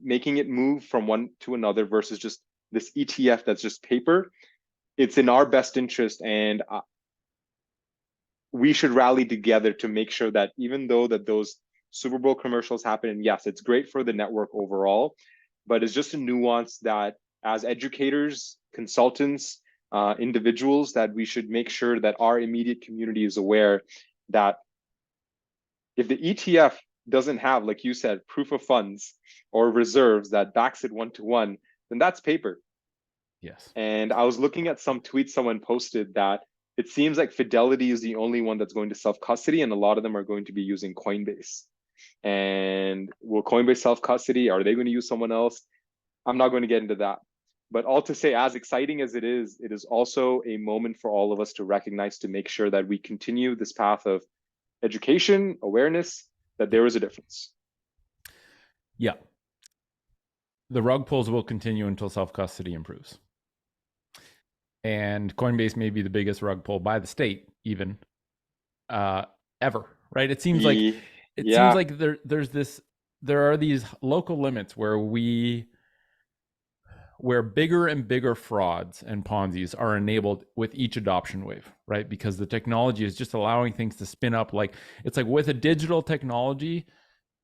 making it move from one to another versus just this ETF that's just paper, it's in our best interest, and we should rally together to make sure that even though that those Super Bowl commercials happen, and yes, it's great for the network overall, but it's just a nuance that as educators, consultants, individuals, that we should make sure that our immediate community is aware that if the ETF doesn't have, like you said, proof of funds or reserves that backs it one-to-one, then that's paper. Yes. And I was looking at some tweets someone posted that it seems like Fidelity is the only one that's going to self-custody, and a lot of them are going to be using Coinbase. And will Coinbase self-custody? Are they going to use someone else? I'm not going to get into that. But all to say, as exciting as it is also a moment for all of us to recognize, to make sure that we continue this path of education, awareness, that there is a difference. Yeah. The rug pulls will continue until self-custody improves. And Coinbase may be the biggest rug pull by the state, even ever. Right? It seems like Yeah. there are these local limits where bigger and bigger frauds and Ponzi's are enabled with each adoption wave, right? Because the technology is just allowing things to spin up. Like it's like with a digital technology,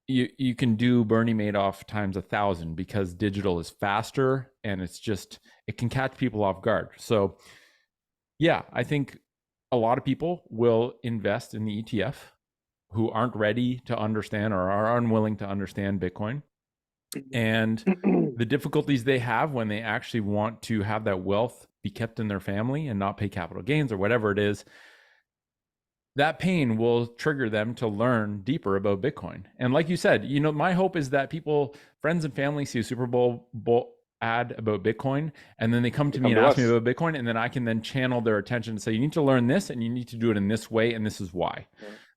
you can do Bernie Madoff times 1,000 because digital is faster and it can catch people off guard. So yeah, I think a lot of people will invest in the ETF who aren't ready to understand or are unwilling to understand Bitcoin and the difficulties they have when they actually want to have that wealth be kept in their family and not pay capital gains or whatever it is. That pain will trigger them to learn deeper about Bitcoin. And like you said, my hope is that friends and family see a Super Bowl ad about Bitcoin, and then they come to me and ask me about Bitcoin, and then I can then channel their attention and say, you need to learn this, and you need to do it in this way, and this is why.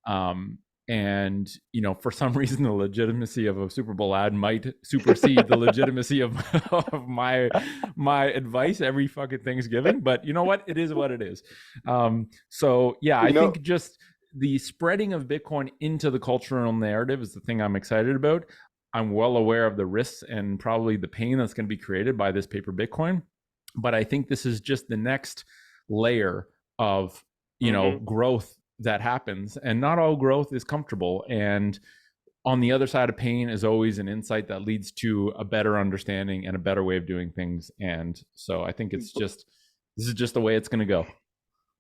Yeah. And for some reason, the legitimacy of a Super Bowl ad might supersede the legitimacy of my advice every fucking Thanksgiving. But you know what? It is what it is. So yeah, I think just the spreading of Bitcoin into the cultural narrative is the thing I'm excited about. I'm well aware of the risks and probably the pain that's going to be created by this paper Bitcoin, but I think this is just the next layer of growth that happens, and not all growth is comfortable. And on the other side of pain is always an insight that leads to a better understanding and a better way of doing things. And so I think this is just the way it's going to go.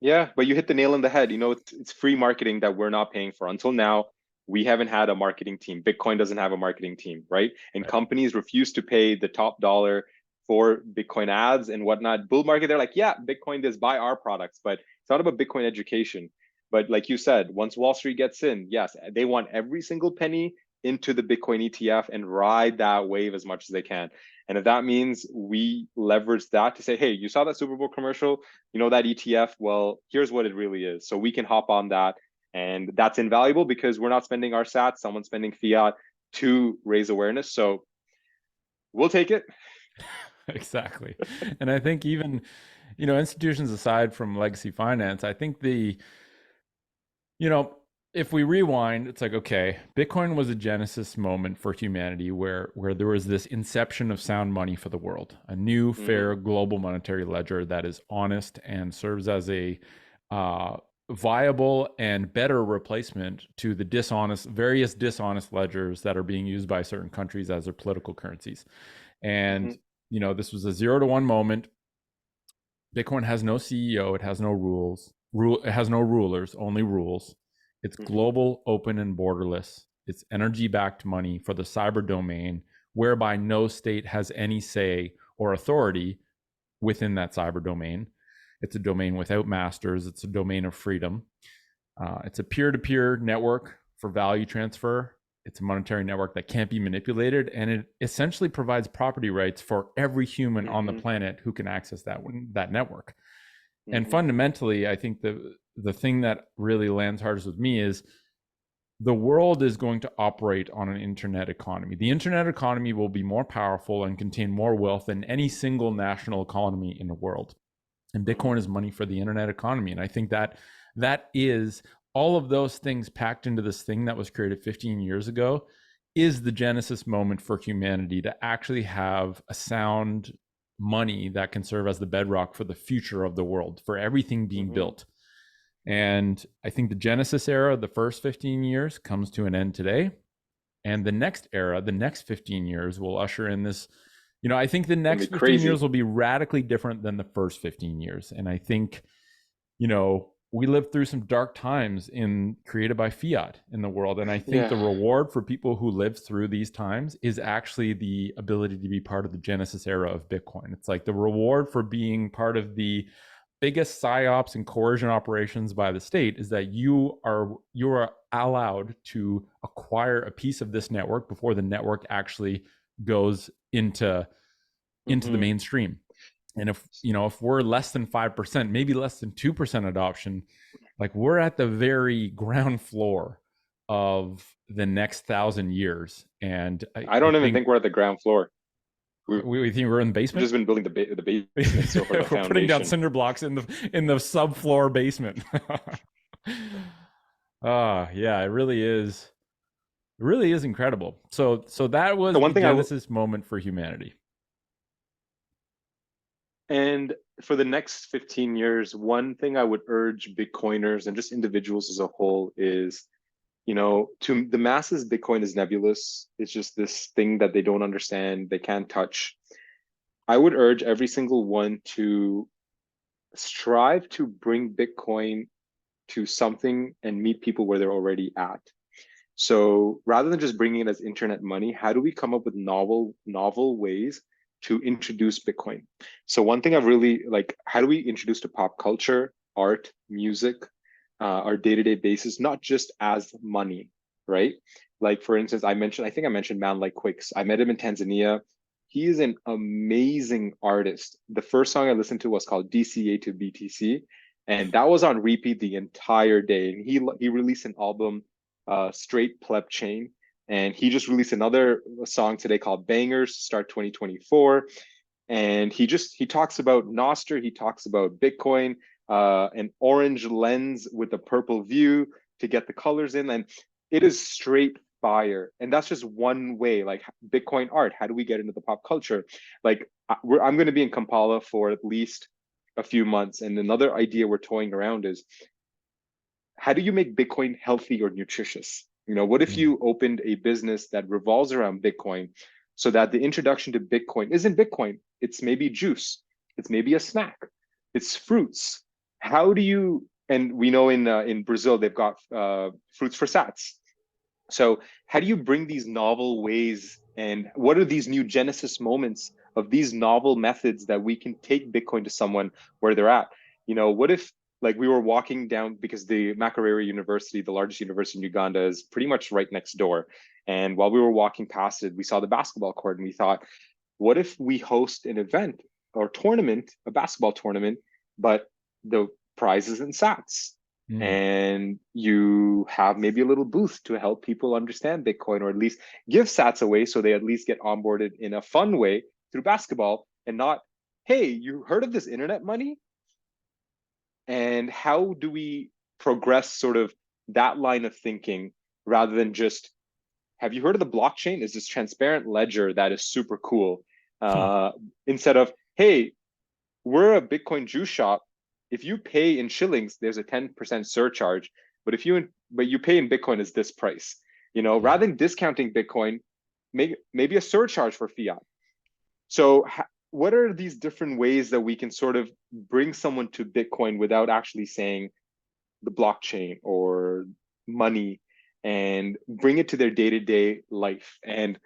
Yeah, but you hit the nail on the head. It's free marketing that we're not paying for. Until now, we haven't had a marketing team. Bitcoin doesn't have a marketing team, right? And companies refuse to pay the top dollar for Bitcoin ads and whatnot. Bull market, they're like, yeah, Bitcoin does buy our products, but it's not about Bitcoin education. But like you said, once Wall Street gets in, yes, they want every single penny into the Bitcoin ETF and ride that wave as much as they can. And if that means we leverage that to say, hey, you saw that Super Bowl commercial, that ETF, well, here's what it really is. So we can hop on that. And that's invaluable because we're not spending our sats, someone's spending fiat to raise awareness. So we'll take it. Exactly. And I think even, institutions aside from legacy finance, I think you know, if we rewind, it's like, okay, Bitcoin was a genesis moment for humanity where there was this inception of sound money for the world, a new, Hmm. fair global monetary ledger that is honest and serves as a uh, viable and better replacement to the various dishonest ledgers that are being used by certain countries as their political currencies. Hmm. And, this was a 0 to 1 moment. Bitcoin has no CEO. It has no rules. It has no rulers, only rules. It's Hmm. global, open, and borderless. It's energy-backed money for the cyber domain, whereby no state has any say or authority within that cyber domain. It's a domain without masters. It's a domain of freedom. It's a peer-to-peer network for value transfer. It's a monetary network that can't be manipulated, and it essentially provides property rights for every human on the Hmm. planet who can access that network. And Hmm. fundamentally, I think the thing that really lands hardest with me is the world is going to operate on an internet economy. The internet economy will be more powerful and contain more wealth than any single national economy in the world. And Hmm. Bitcoin is money for the internet economy. And I think that is all of those things packed into this thing that was created 15 years ago is the genesis moment for humanity to actually have a sound money that can serve as the bedrock for the future of the world, for everything being Hmm. built. And I think the Genesis era, the first 15 years, comes to an end today. And the next era, the next 15 years, will usher in this. I think the Gonna next be 15 years crazy. will be radically different than the first 15 years. And I think, we lived through some dark times created by fiat in the world. And I think the Yeah. reward for people who lived through these times is actually the ability to be part of the Genesis era of Bitcoin. It's like the reward for being part of the biggest psyops and coercion operations by the state is that you are allowed to acquire a piece of this network before the network actually goes into the Hmm. mainstream. And if we're less than 5%, maybe less than 2% adoption, like we're at the very ground floor of the next 1,000 years. And I, I I don't even think think we're at the ground floor. We've we think we're in the we've basement. just been building the basement so far, the We're putting down foundation. cinder blocks in the subfloor basement. Yeah, it really is. It really is incredible. So that The was one the thing genesis moment for humanity. and for the next 15 years, one thing I would urge Bitcoiners and just individuals as a whole is, to the masses, Bitcoin is nebulous. It's just this thing that they don't understand, they can't touch. I would urge every single one to strive to bring Bitcoin to something and meet people where they're already at. So rather than just bringing it as internet money, how do we come up with novel ways to introduce Bitcoin? So one thing I've really like, how do we introduce to pop culture, art, music, our day-to-day basis, not just as money, right? Like for instance, I think I mentioned Man Like Quicks. I met him in Tanzania. He is an amazing artist. The first song I listened to was called DCA to BTC, and that was on repeat the entire day. And he released an album, Straight Pleb Chain, and he just released another song today called Bangers Start 2024. And he talks about nostr, he talks about Bitcoin, an orange lens with a purple view to get the colors in, and it is straight fire. And that's just one way, like Bitcoin art. How do we get into the pop culture? Like I'm going to be in Kampala for at least a few months, and another idea we're toying around is, how do you make Bitcoin healthy or nutritious? What if Mm. you opened a business that revolves around Bitcoin so that the introduction to Bitcoin isn't Bitcoin? It's maybe juice, it's maybe a snack, it's fruits. How do you, and we know in Brazil, they've got fruits for sats. So, how do you bring these novel ways, and what are these new genesis moments of these novel methods that we can take Bitcoin to someone where they're at? What if, like, we were walking down, because the Makerere University, the largest university in Uganda, is pretty much right next door. And while we were walking past it, we saw the basketball court, and we thought, what if we host an event or tournament, a basketball tournament, but the prize is in sats? Mm. And you have maybe a little booth to help people understand Bitcoin, or at least give sats away so they at least get onboarded in a fun way through basketball. and not, hey, you heard of this internet money? And how do we progress sort of that line of thinking rather than just, have you heard of the blockchain? Is this transparent ledger that is super cool? Hmm. Instead of, hey, we're a Bitcoin juice shop. If you pay in shillings, there's a 10% surcharge. But you pay in Bitcoin is this price. Yeah. Rather than discounting Bitcoin, maybe a surcharge for fiat. So what are these different ways that we can sort of bring someone to Bitcoin without actually saying the blockchain or money, and bring it to their day-to-day life? And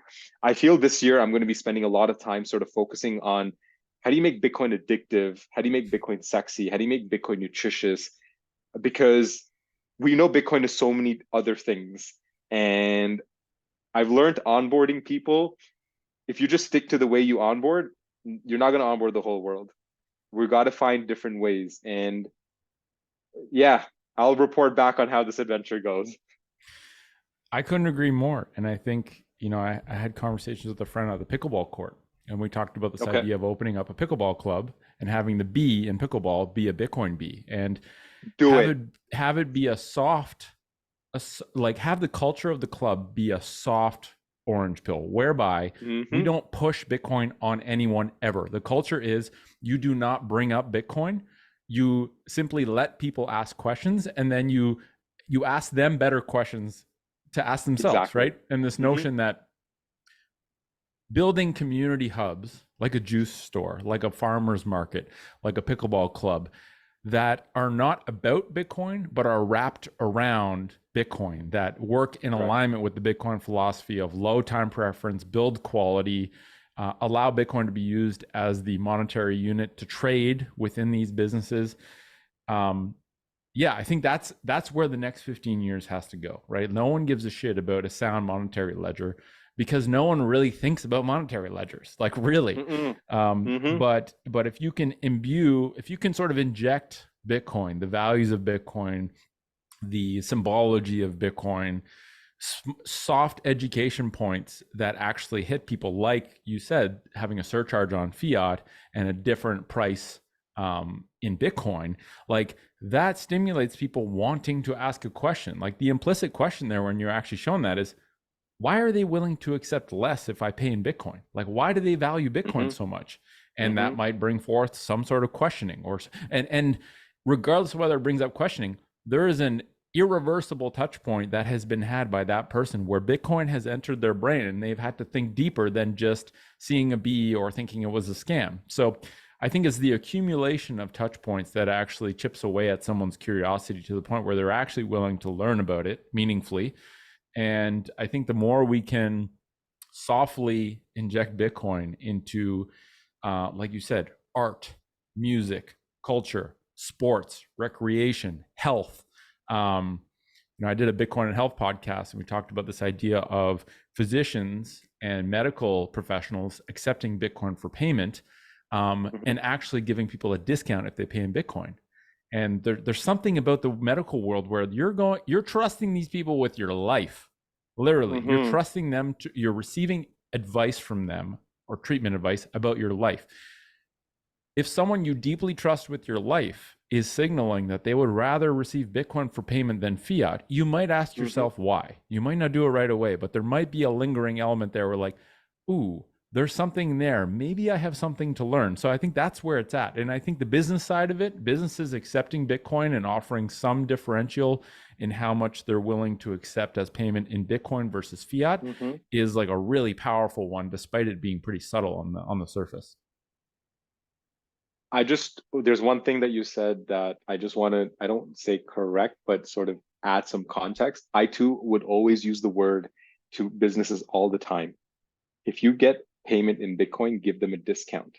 I feel this year I'm going to be spending a lot of time sort of focusing on, how do you make Bitcoin addictive? How do you make Bitcoin sexy? How do you make Bitcoin nutritious? Because we know Bitcoin is so many other things. And I've learned onboarding people, if you just stick to the way you onboard, you're not going to onboard the whole world. We've got to find different ways. And yeah, I'll report back on how this adventure goes. I couldn't agree more. And I think, I had conversations with a friend at the pickleball court, and we talked about this Okay, idea of opening up a pickleball club and having the B in pickleball be a Bitcoin B, and do have it. it have it be like have the culture of the club be a soft orange pill, whereby we Mm-hmm. don't push Bitcoin on anyone ever. The culture is, you do not bring up Bitcoin. You simply let people ask questions, and then you ask them better questions to ask themselves, Exactly. right? And this Mm-hmm. notion that building community hubs like a juice store, like a farmer's market, like a pickleball club, that are not about Bitcoin, but are wrapped around Bitcoin, that work in Right. alignment with the Bitcoin philosophy of low time preference, build quality, allow Bitcoin to be used as the monetary unit to trade within these businesses. Um, yeah, I think that's where the next 15 years has to go, right? No one gives a shit about a sound monetary ledger, because no one really thinks about monetary ledgers, like really. Mm-mm. Mm-hmm. But if you can sort of inject Bitcoin, the values of Bitcoin, the symbology of Bitcoin, soft education points that actually hit people, like you said, having a surcharge on fiat and a different price in Bitcoin, like that stimulates people wanting to ask a question. Like the implicit question there, when you're actually shown that, is, why are they willing to accept less if I pay in Bitcoin? Like, why do they value Bitcoin Mm-hmm. so much? And Mm-hmm. that might bring forth some sort of questioning, and regardless of whether it brings up questioning, there is an irreversible touch point that has been had by that person where Bitcoin has entered their brain and they've had to think deeper than just seeing a B or thinking it was a scam. So I think it's the accumulation of touch points that actually chips away at someone's curiosity to the point where they're actually willing to learn about it meaningfully. And I think the more we can softly inject Bitcoin into, like you said, art, music, culture, sports, recreation, health. Um, I did a Bitcoin and health podcast, and we talked about this idea of physicians and medical professionals accepting Bitcoin for payment, Mm-hmm. and actually giving people a discount if they pay in Bitcoin. And there's something about the medical world where you're trusting these people with your life. Literally, you're Mm-hmm. trusting them you're receiving advice from them, or treatment advice about your life. If someone you deeply trust with your life is signaling that they would rather receive Bitcoin for payment than fiat, you might ask Mm-hmm. yourself why. You might not do it right away, but there might be a lingering element there where, like, ooh, there's something there. Maybe I have something to learn. So I think that's where it's at. And I think the business side of it, businesses accepting Bitcoin and offering some differential in how much they're willing to accept as payment in Bitcoin versus fiat, Mm-hmm. is like a really powerful one, despite it being pretty subtle on the surface. There's one thing that you said that I just want to, I don't say correct, but sort of add some context. I too would always use the word to businesses all the time. If you get payment in Bitcoin, give them a discount.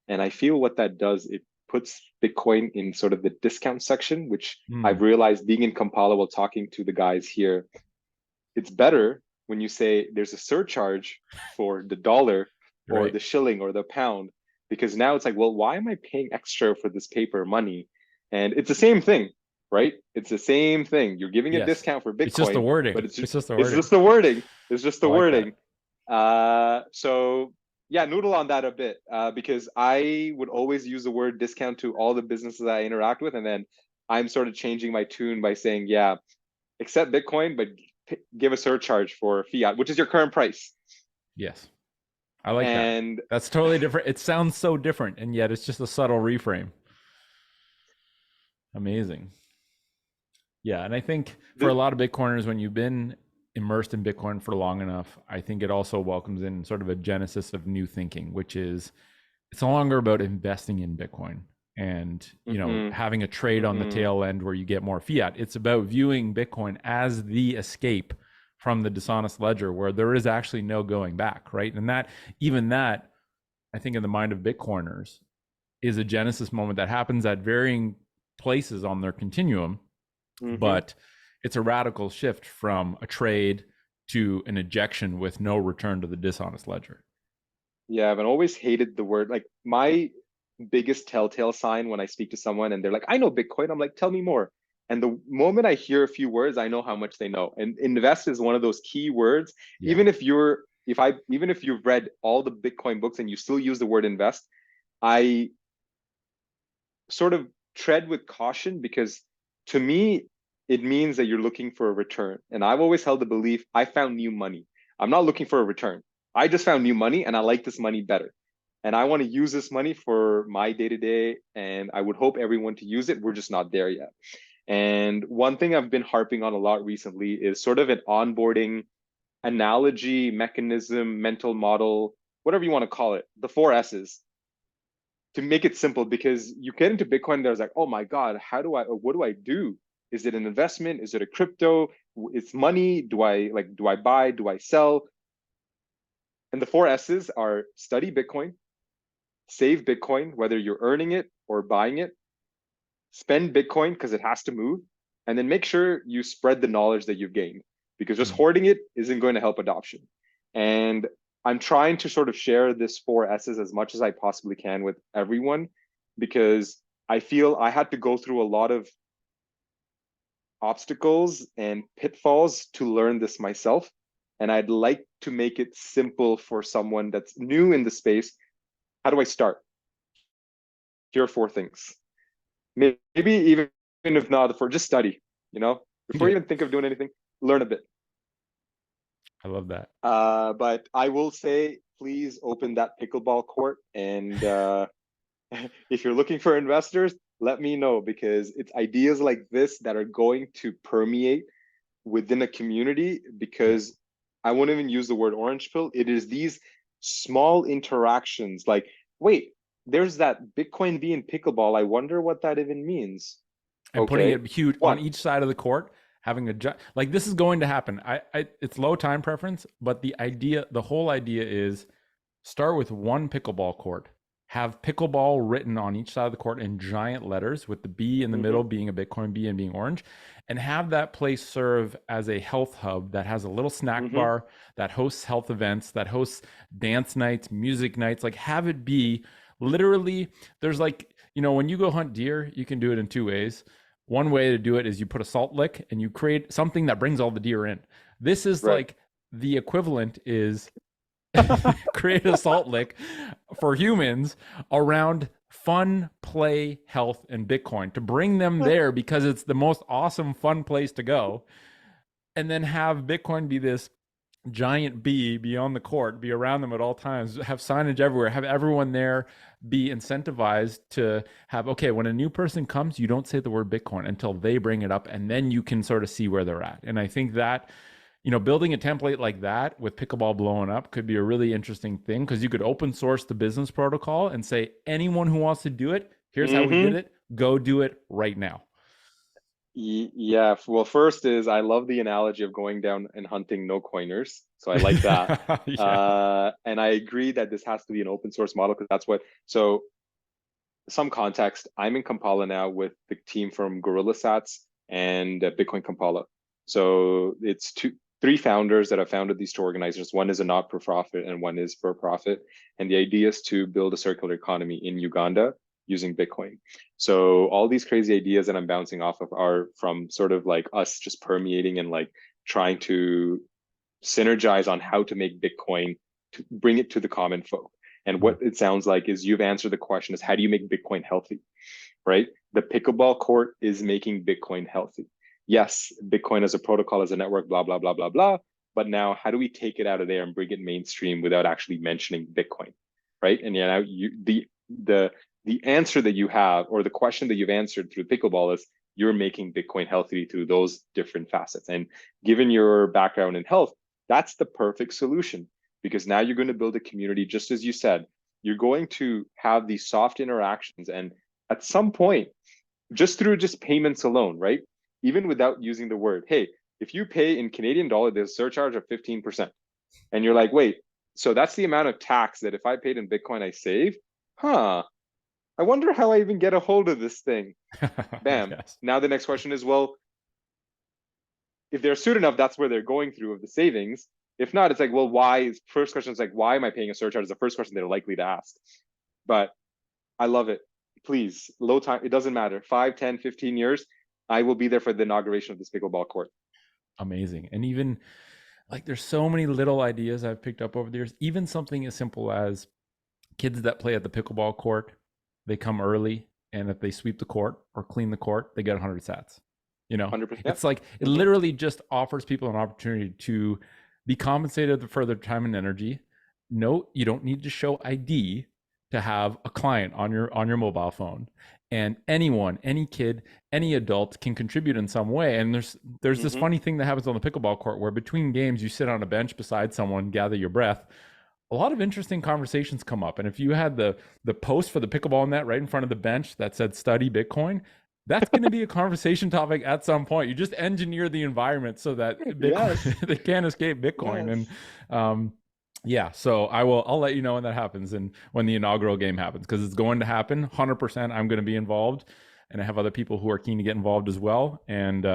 And I feel what that does, it puts Bitcoin in sort of the discount section, which I've Mm, realized being in Kampala while talking to the guys here, it's better when you say there's a surcharge for the dollar or right. the shilling or the pound, because now it's like, well, why am I paying extra for this paper money? And it's the same thing, right? It's the same thing. You're giving a Yes. discount for It's just the Bitcoin, wording. but It's just the it's wording. just the wording. It's just I the like that. wording. So yeah, noodle on that a bit, because I would always use the word discount to all the businesses I interact with, and then I'm sort of changing my tune by saying, yeah, accept Bitcoin, but give a surcharge for fiat, which is your current price. Yes. I like that. And That's totally different. It sounds so different, and yet it's just a subtle reframe. Amazing. Yeah, and I think for a the, lot of Bitcoiners, when you've been immersed in Bitcoin for long enough, I think it also welcomes in sort of a genesis of new thinking, which is it's no longer about investing in Bitcoin and mhm, having a trade on the mhm. tail end where you get more fiat. It's about viewing Bitcoin as the escape from the dishonest ledger where there is actually no going back, right? And that even that, I think in the mind of Bitcoiners is a genesis moment that happens at varying places on their continuum, Mm-hmm. but it's a radical shift from a trade to an ejection with no return to the dishonest ledger. Yeah, I've always hated the word. Like my biggest telltale sign when I speak to someone and they're like, "I know Bitcoin." I'm like, "Tell me more." And the moment I hear a few words, I know how much they know. And invest is one of those key words. Yeah. Even if you've read all the Bitcoin books and you still use the word invest, I sort of tread with caution because to me, it means that you're looking for a return. And I've always held the belief I found new money. I'm not looking for a return. I just found new money and I like this money better. And I want to use this money for my day to day. And I would hope everyone to use it. We're just not there yet. And one thing I've been harping on a lot recently is sort of an onboarding analogy, mechanism, mental model, whatever you want to call it, the four S's to make it simple because you get into Bitcoin, there's like, oh my God, what do I do? Is it an investment? Is it a crypto? It's money. Do I buy? Do I sell? And the four S's are study Bitcoin, save Bitcoin, whether you're earning it or buying it, spend Bitcoin because it has to move, and then make sure you spread the knowledge that you've gained because just Mm. hoarding it isn't going to help adoption. And I'm trying to sort of share this four S's as much as I possibly can with everyone because I feel I had to go through a lot of obstacles and pitfalls to learn this myself. And I'd like to make it simple for someone that's new in the space. How do I start? Here are four things. Maybe even if not for just study, before Yeah. you even think of doing anything, learn a bit. I love that. But I will say, please open that pickleball court. And if you're looking for investors, let me know because it's ideas like this that are going to permeate within a community Yeah. because I won't even use the word orange pill. It is these small interactions like, wait, there's that Bitcoin B in pickleball. I wonder what that even means. And putting Okay. it huge on One. each side of the court, having like this is going to happen. It's low time preference, but the whole idea is start with one pickleball court. Have pickleball written on each side of the court in giant letters with the B in the Mm-hmm. middle being a Bitcoin B and being orange, and have that place serve as a health hub that has a little snack Mm-hmm. bar that hosts health events, that hosts dance nights, music nights. Like have it be literally, there's like, when you go hunt deer, you can do it in two ways. One way to do it is you put a salt lick and you create something that brings all the deer in. This is Right. like the equivalent is create a salt lick for humans around fun, play, health, and Bitcoin to bring them there because it's the most awesome, fun place to go. And then have Bitcoin be this giant bee be on the court, be around them at all times, have signage everywhere, have everyone there be incentivized to have, okay, when a new person comes, you don't say the word Bitcoin until they bring it up, and then you can sort of see where they're at. And I think that building a template like that with pickleball blowing up could be a really interesting thing because you could open source the business protocol and say, anyone who wants to do it, here's how we did Mm-hmm. it. Go do it right now. Yeah. Well, first is I love the analogy of going down and hunting no coiners. So I like that. Yeah. And I agree that this has to be an open source model because that's what. So some context, I'm in Kampala now with the team from Gorilla Sats and Bitcoin Kampala. So it's three founders that have founded these two organizations. One is a not for profit and one is for profit. And the idea is to build a circular economy in Uganda using Bitcoin. So all these crazy ideas that I'm bouncing off of are from sort of like us just permeating and like trying to synergize on how to make Bitcoin to bring it to the common folk. And what it sounds like is you've answered the question is, how do you make Bitcoin healthy, right? The pickleball court is making Bitcoin healthy. Yes, Bitcoin as a protocol, as a network, blah, blah, blah, blah, blah. But now how do we take it out of there and bring it mainstream without actually mentioning Bitcoin, right? And the answer that you have, or the question that you've answered through pickleball, is you're making Bitcoin healthy through those different facets. And given your background in health, that's the perfect solution, because now you're going to build a community, just as you said. You're going to have these soft interactions, and at some point, just through just payments alone, right? Even without using the word, hey, if you pay in Canadian dollar, there's a surcharge of 15%. And you're like, wait, so that's the amount of tax that if I paid in Bitcoin, I save? Huh. I wonder how I even get a hold of this thing. Bam. Yes. Now the next question is, well, if they're astute enough, that's where they're going through of the savings. If not, it's like, well, why? First question is like, why am I paying a surcharge? Is the first question they're likely to ask. But I love it. Please, low time, it doesn't matter. 5, 10, 15 years, I will be there for the inauguration of this pickleball court. Amazing. And even like there's so many little ideas I've picked up over the years, even something as simple as kids that play at the pickleball court, they come early, and if they sweep the court or clean the court, they get 100 sats. 100%. It's like it literally just offers people an opportunity to be compensated for their time and energy. No, you don't need to show ID to have a client on your mobile phone. And anyone, any kid, any adult can contribute in some way. And there's this funny thing that happens on the pickleball court where between games you sit on a bench beside someone, gather your breath. A lot of interesting conversations come up. And if you had the post for the pickleball net right in front of the bench that said study Bitcoin, that's going to be a conversation topic at some point. You just engineer the environment so that Bitcoin, they can't escape Bitcoin. And so I'll let you know when that happens and when the inaugural game happens, because it's going to happen. 100%. I'm going to be involved, and I have other people who are keen to get involved as well. And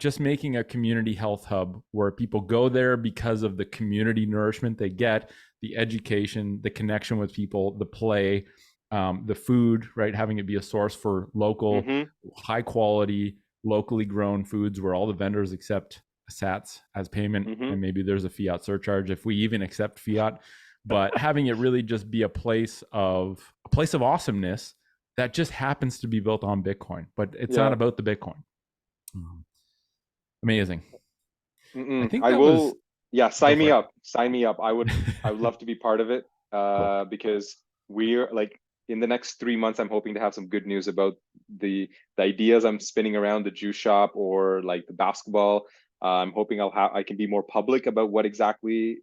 just making a community health hub where people go there because of the community nourishment they get, the education, the connection with people, the play, the food, right? Having it be a source for local, high quality, locally grown foods where all the vendors accept sats as payment, and maybe there's a fiat surcharge if we even accept fiat. But having it really just be a place of awesomeness that just happens to be built on Bitcoin, but it's not about the Bitcoin. Amazing. I think I will. Sign me up. Sign me up. I would love to be part of it, cool. Because we're like, in the next 3 months, I'm hoping to have some good news about the ideas I'm spinning around the juice shop or like the basketball. I'm hoping I can be more public about what exactly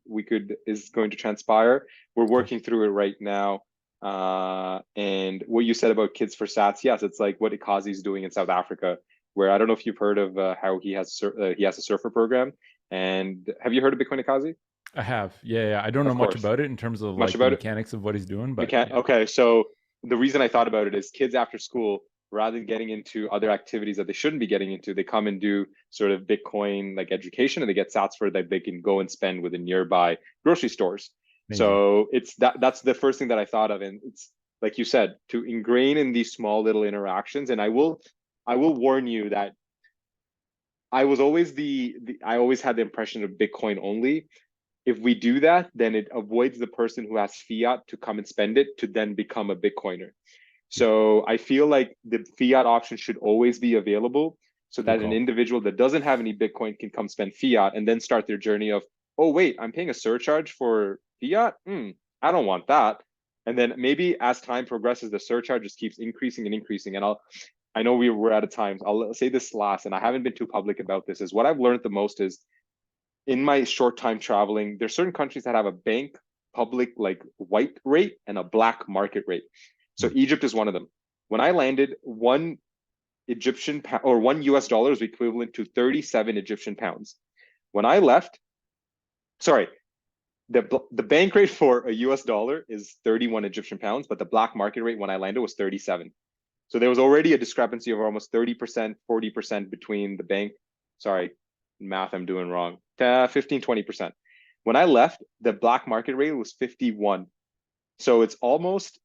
is going to transpire. We're working through it right now. And what you said about Kids for Sats, yes, it's like what Ikazi's doing in South Africa, where I don't know if you've heard of how he has a surfer program. And have you heard of Bitcoin Ikazi? I have. Yeah. I don't know much about it in terms of like the mechanics of what he's doing, but okay. So the reason I thought about it is kids after school, rather than getting into other activities that they shouldn't be getting into, they come and do sort of Bitcoin like education, and they get sats for that they can go and spend with the nearby grocery stores. Amazing. So that's the first thing that I thought of. And it's like you said, to ingrain in these small little interactions. And I will warn you that I was always I always had the impression of Bitcoin only. If we do that, then it avoids the person who has fiat to come and spend it to then become a Bitcoiner. So I feel like the fiat option should always be available, so that an individual that doesn't have any Bitcoin can come spend fiat and then start their journey of, oh wait, I'm paying a surcharge for fiat? I don't want that. And then maybe as time progresses, the surcharge just keeps increasing and increasing. And I know we're out of time. I'll say this last, and I haven't been too public about this, is what I've learned the most is, in my short time traveling, there's certain countries that have a bank public like white rate and a black market rate. So Egypt is one of them. When I landed, one US dollar is equivalent to 37 Egyptian pounds. When I left, the bank rate for a US dollar is 31 Egyptian pounds, but the black market rate when I landed was 37. So there was already a discrepancy of almost 30%, 40% between the bank. Sorry, math I'm doing wrong. 15, 20%. When I left, the black market rate was 51. So it's almost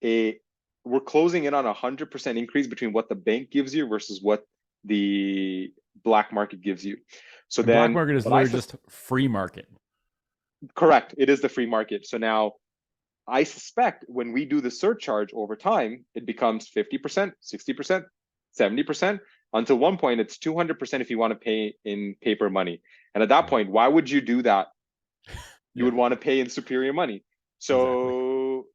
we're closing in on 100% increase between what the bank gives you versus what the black market gives you. So the black market is literally just free market. Correct. It is the free market. So now I suspect when we do the surcharge over time, it becomes 50%, 60%, 70%, until one point it's 200% if you want to pay in paper money. And at that Yeah. point, why would you do that? You Yeah. would want to pay in superior money. Exactly. So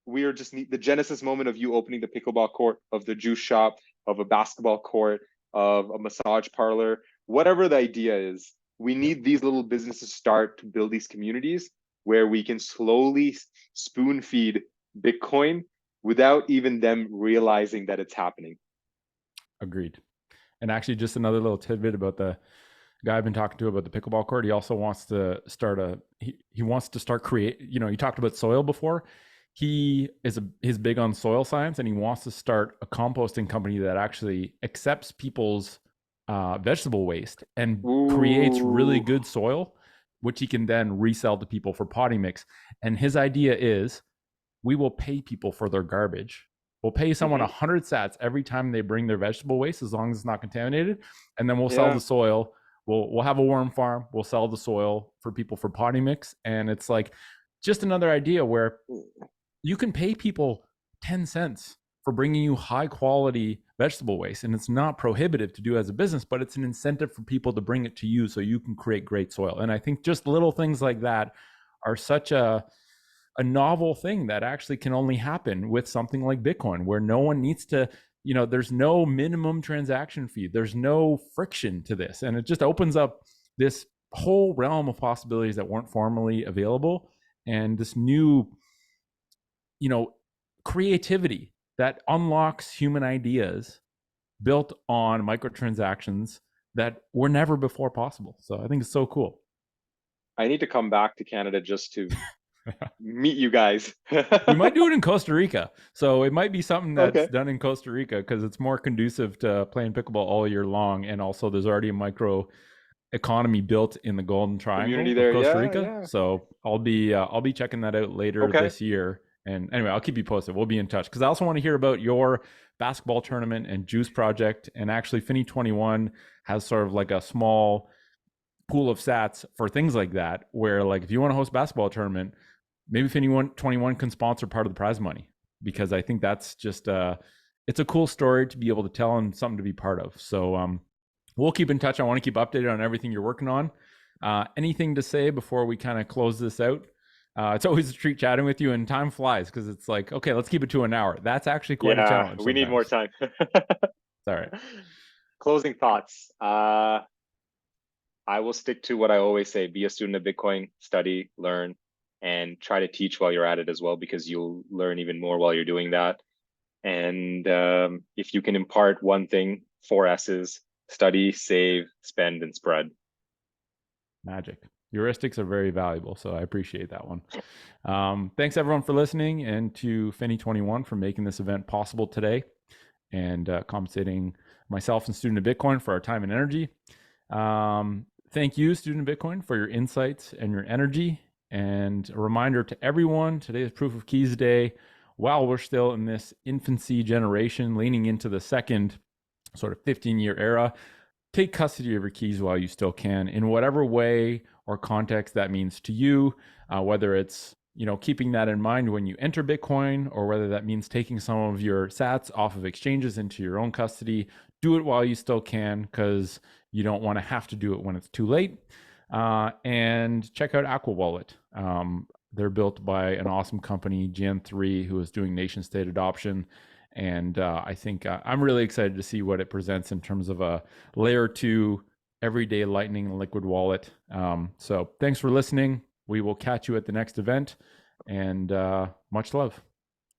we are just the genesis moment of you opening the pickleball court, of the juice shop, of a basketball court, of a massage parlor, whatever the idea is. We Yeah. need these little businesses start to build these communities where we can slowly spoon feed Bitcoin without even them realizing that it's happening. Agreed. And actually, just another little tidbit about the guy I've been talking to about the pickleball court. He also wants to start he wants to start create. You talked about soil before. He's big on soil science, and he wants to start a composting company that actually accepts people's vegetable waste and creates really Ooh, good soil, which he can then resell to people for potting mix. And his idea is we will pay people for their garbage. We'll pay someone mm-hmm. 100 sats every time they bring their vegetable waste, as long as it's not contaminated, and then we'll sell Yeah. the soil. We'll have a worm farm. We'll sell the soil for people for potting mix, and it's like just another idea where you can pay people 10 cents for bringing you high quality vegetable waste, and it's not prohibitive to do as a business, but it's an incentive for people to bring it to you so you can create great soil. And I think just little things like that are such a novel thing that actually can only happen with something like Bitcoin, where no one needs to, there's no minimum transaction fee, there's no friction to this. And it just opens up this whole realm of possibilities that weren't formerly available, and this new, creativity that unlocks human ideas built on microtransactions that were never before possible. So I think it's so cool. I need to come back to Canada just to meet you guys. We might do it in Costa Rica. So it might be something that's Okay. done in Costa Rica because it's more conducive to playing pickleball all year long. And also, there's already a micro economy built in the Golden Community Triangle of there. Costa Yeah, Rica. yeah. So I'll be checking that out later Okay. this year. And anyway, I'll keep you posted. We'll be in touch because I also want to hear about your basketball tournament and juice project. And actually, Finny 21 has sort of like a small pool of sats for things like that, where like if you want to host a basketball tournament, maybe if anyone 21 can sponsor part of the prize money, because I think that's just it's a cool story to be able to tell and something to be part of. So we'll keep in touch. I want to keep updated on everything you're working on. Anything to say before we kind of close this out? It's always a treat chatting with you, and time flies because it's like, okay, let's keep it to an hour. That's actually quite a Yeah, challenge we need more sometimes. time. It's all right. Closing thoughts. I will stick to what I always say: be a student of Bitcoin, study, learn, and try to teach while you're at it as well, because you'll learn even more while you're doing that. And if you can impart one thing, 4 S's: study, save, spend, and spread. Magic. Heuristics are very valuable, so I appreciate that one. Thanks everyone for listening, and to Finny21 for making this event possible today, and compensating myself and Student of Bitcoin for our time and energy. Thank you, Student of Bitcoin, for your insights and your energy. And a reminder to everyone, today is Proof of Keys Day. While we're still in this infancy generation, leaning into the second sort of 15-year era, take custody of your keys while you still can, in whatever way or context that means to you, whether it's keeping that in mind when you enter Bitcoin, or whether that means taking some of your sats off of exchanges into your own custody. Do it while you still can, because you don't want to have to do it when it's too late. And check out Aqua Wallet. They're built by an awesome company, Gen3, who is doing nation state adoption. And I think I'm really excited to see what it presents in terms of a layer 2 everyday Lightning liquid wallet. So thanks for listening. We will catch you at the next event, and much love.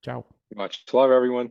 Ciao. Much love, everyone.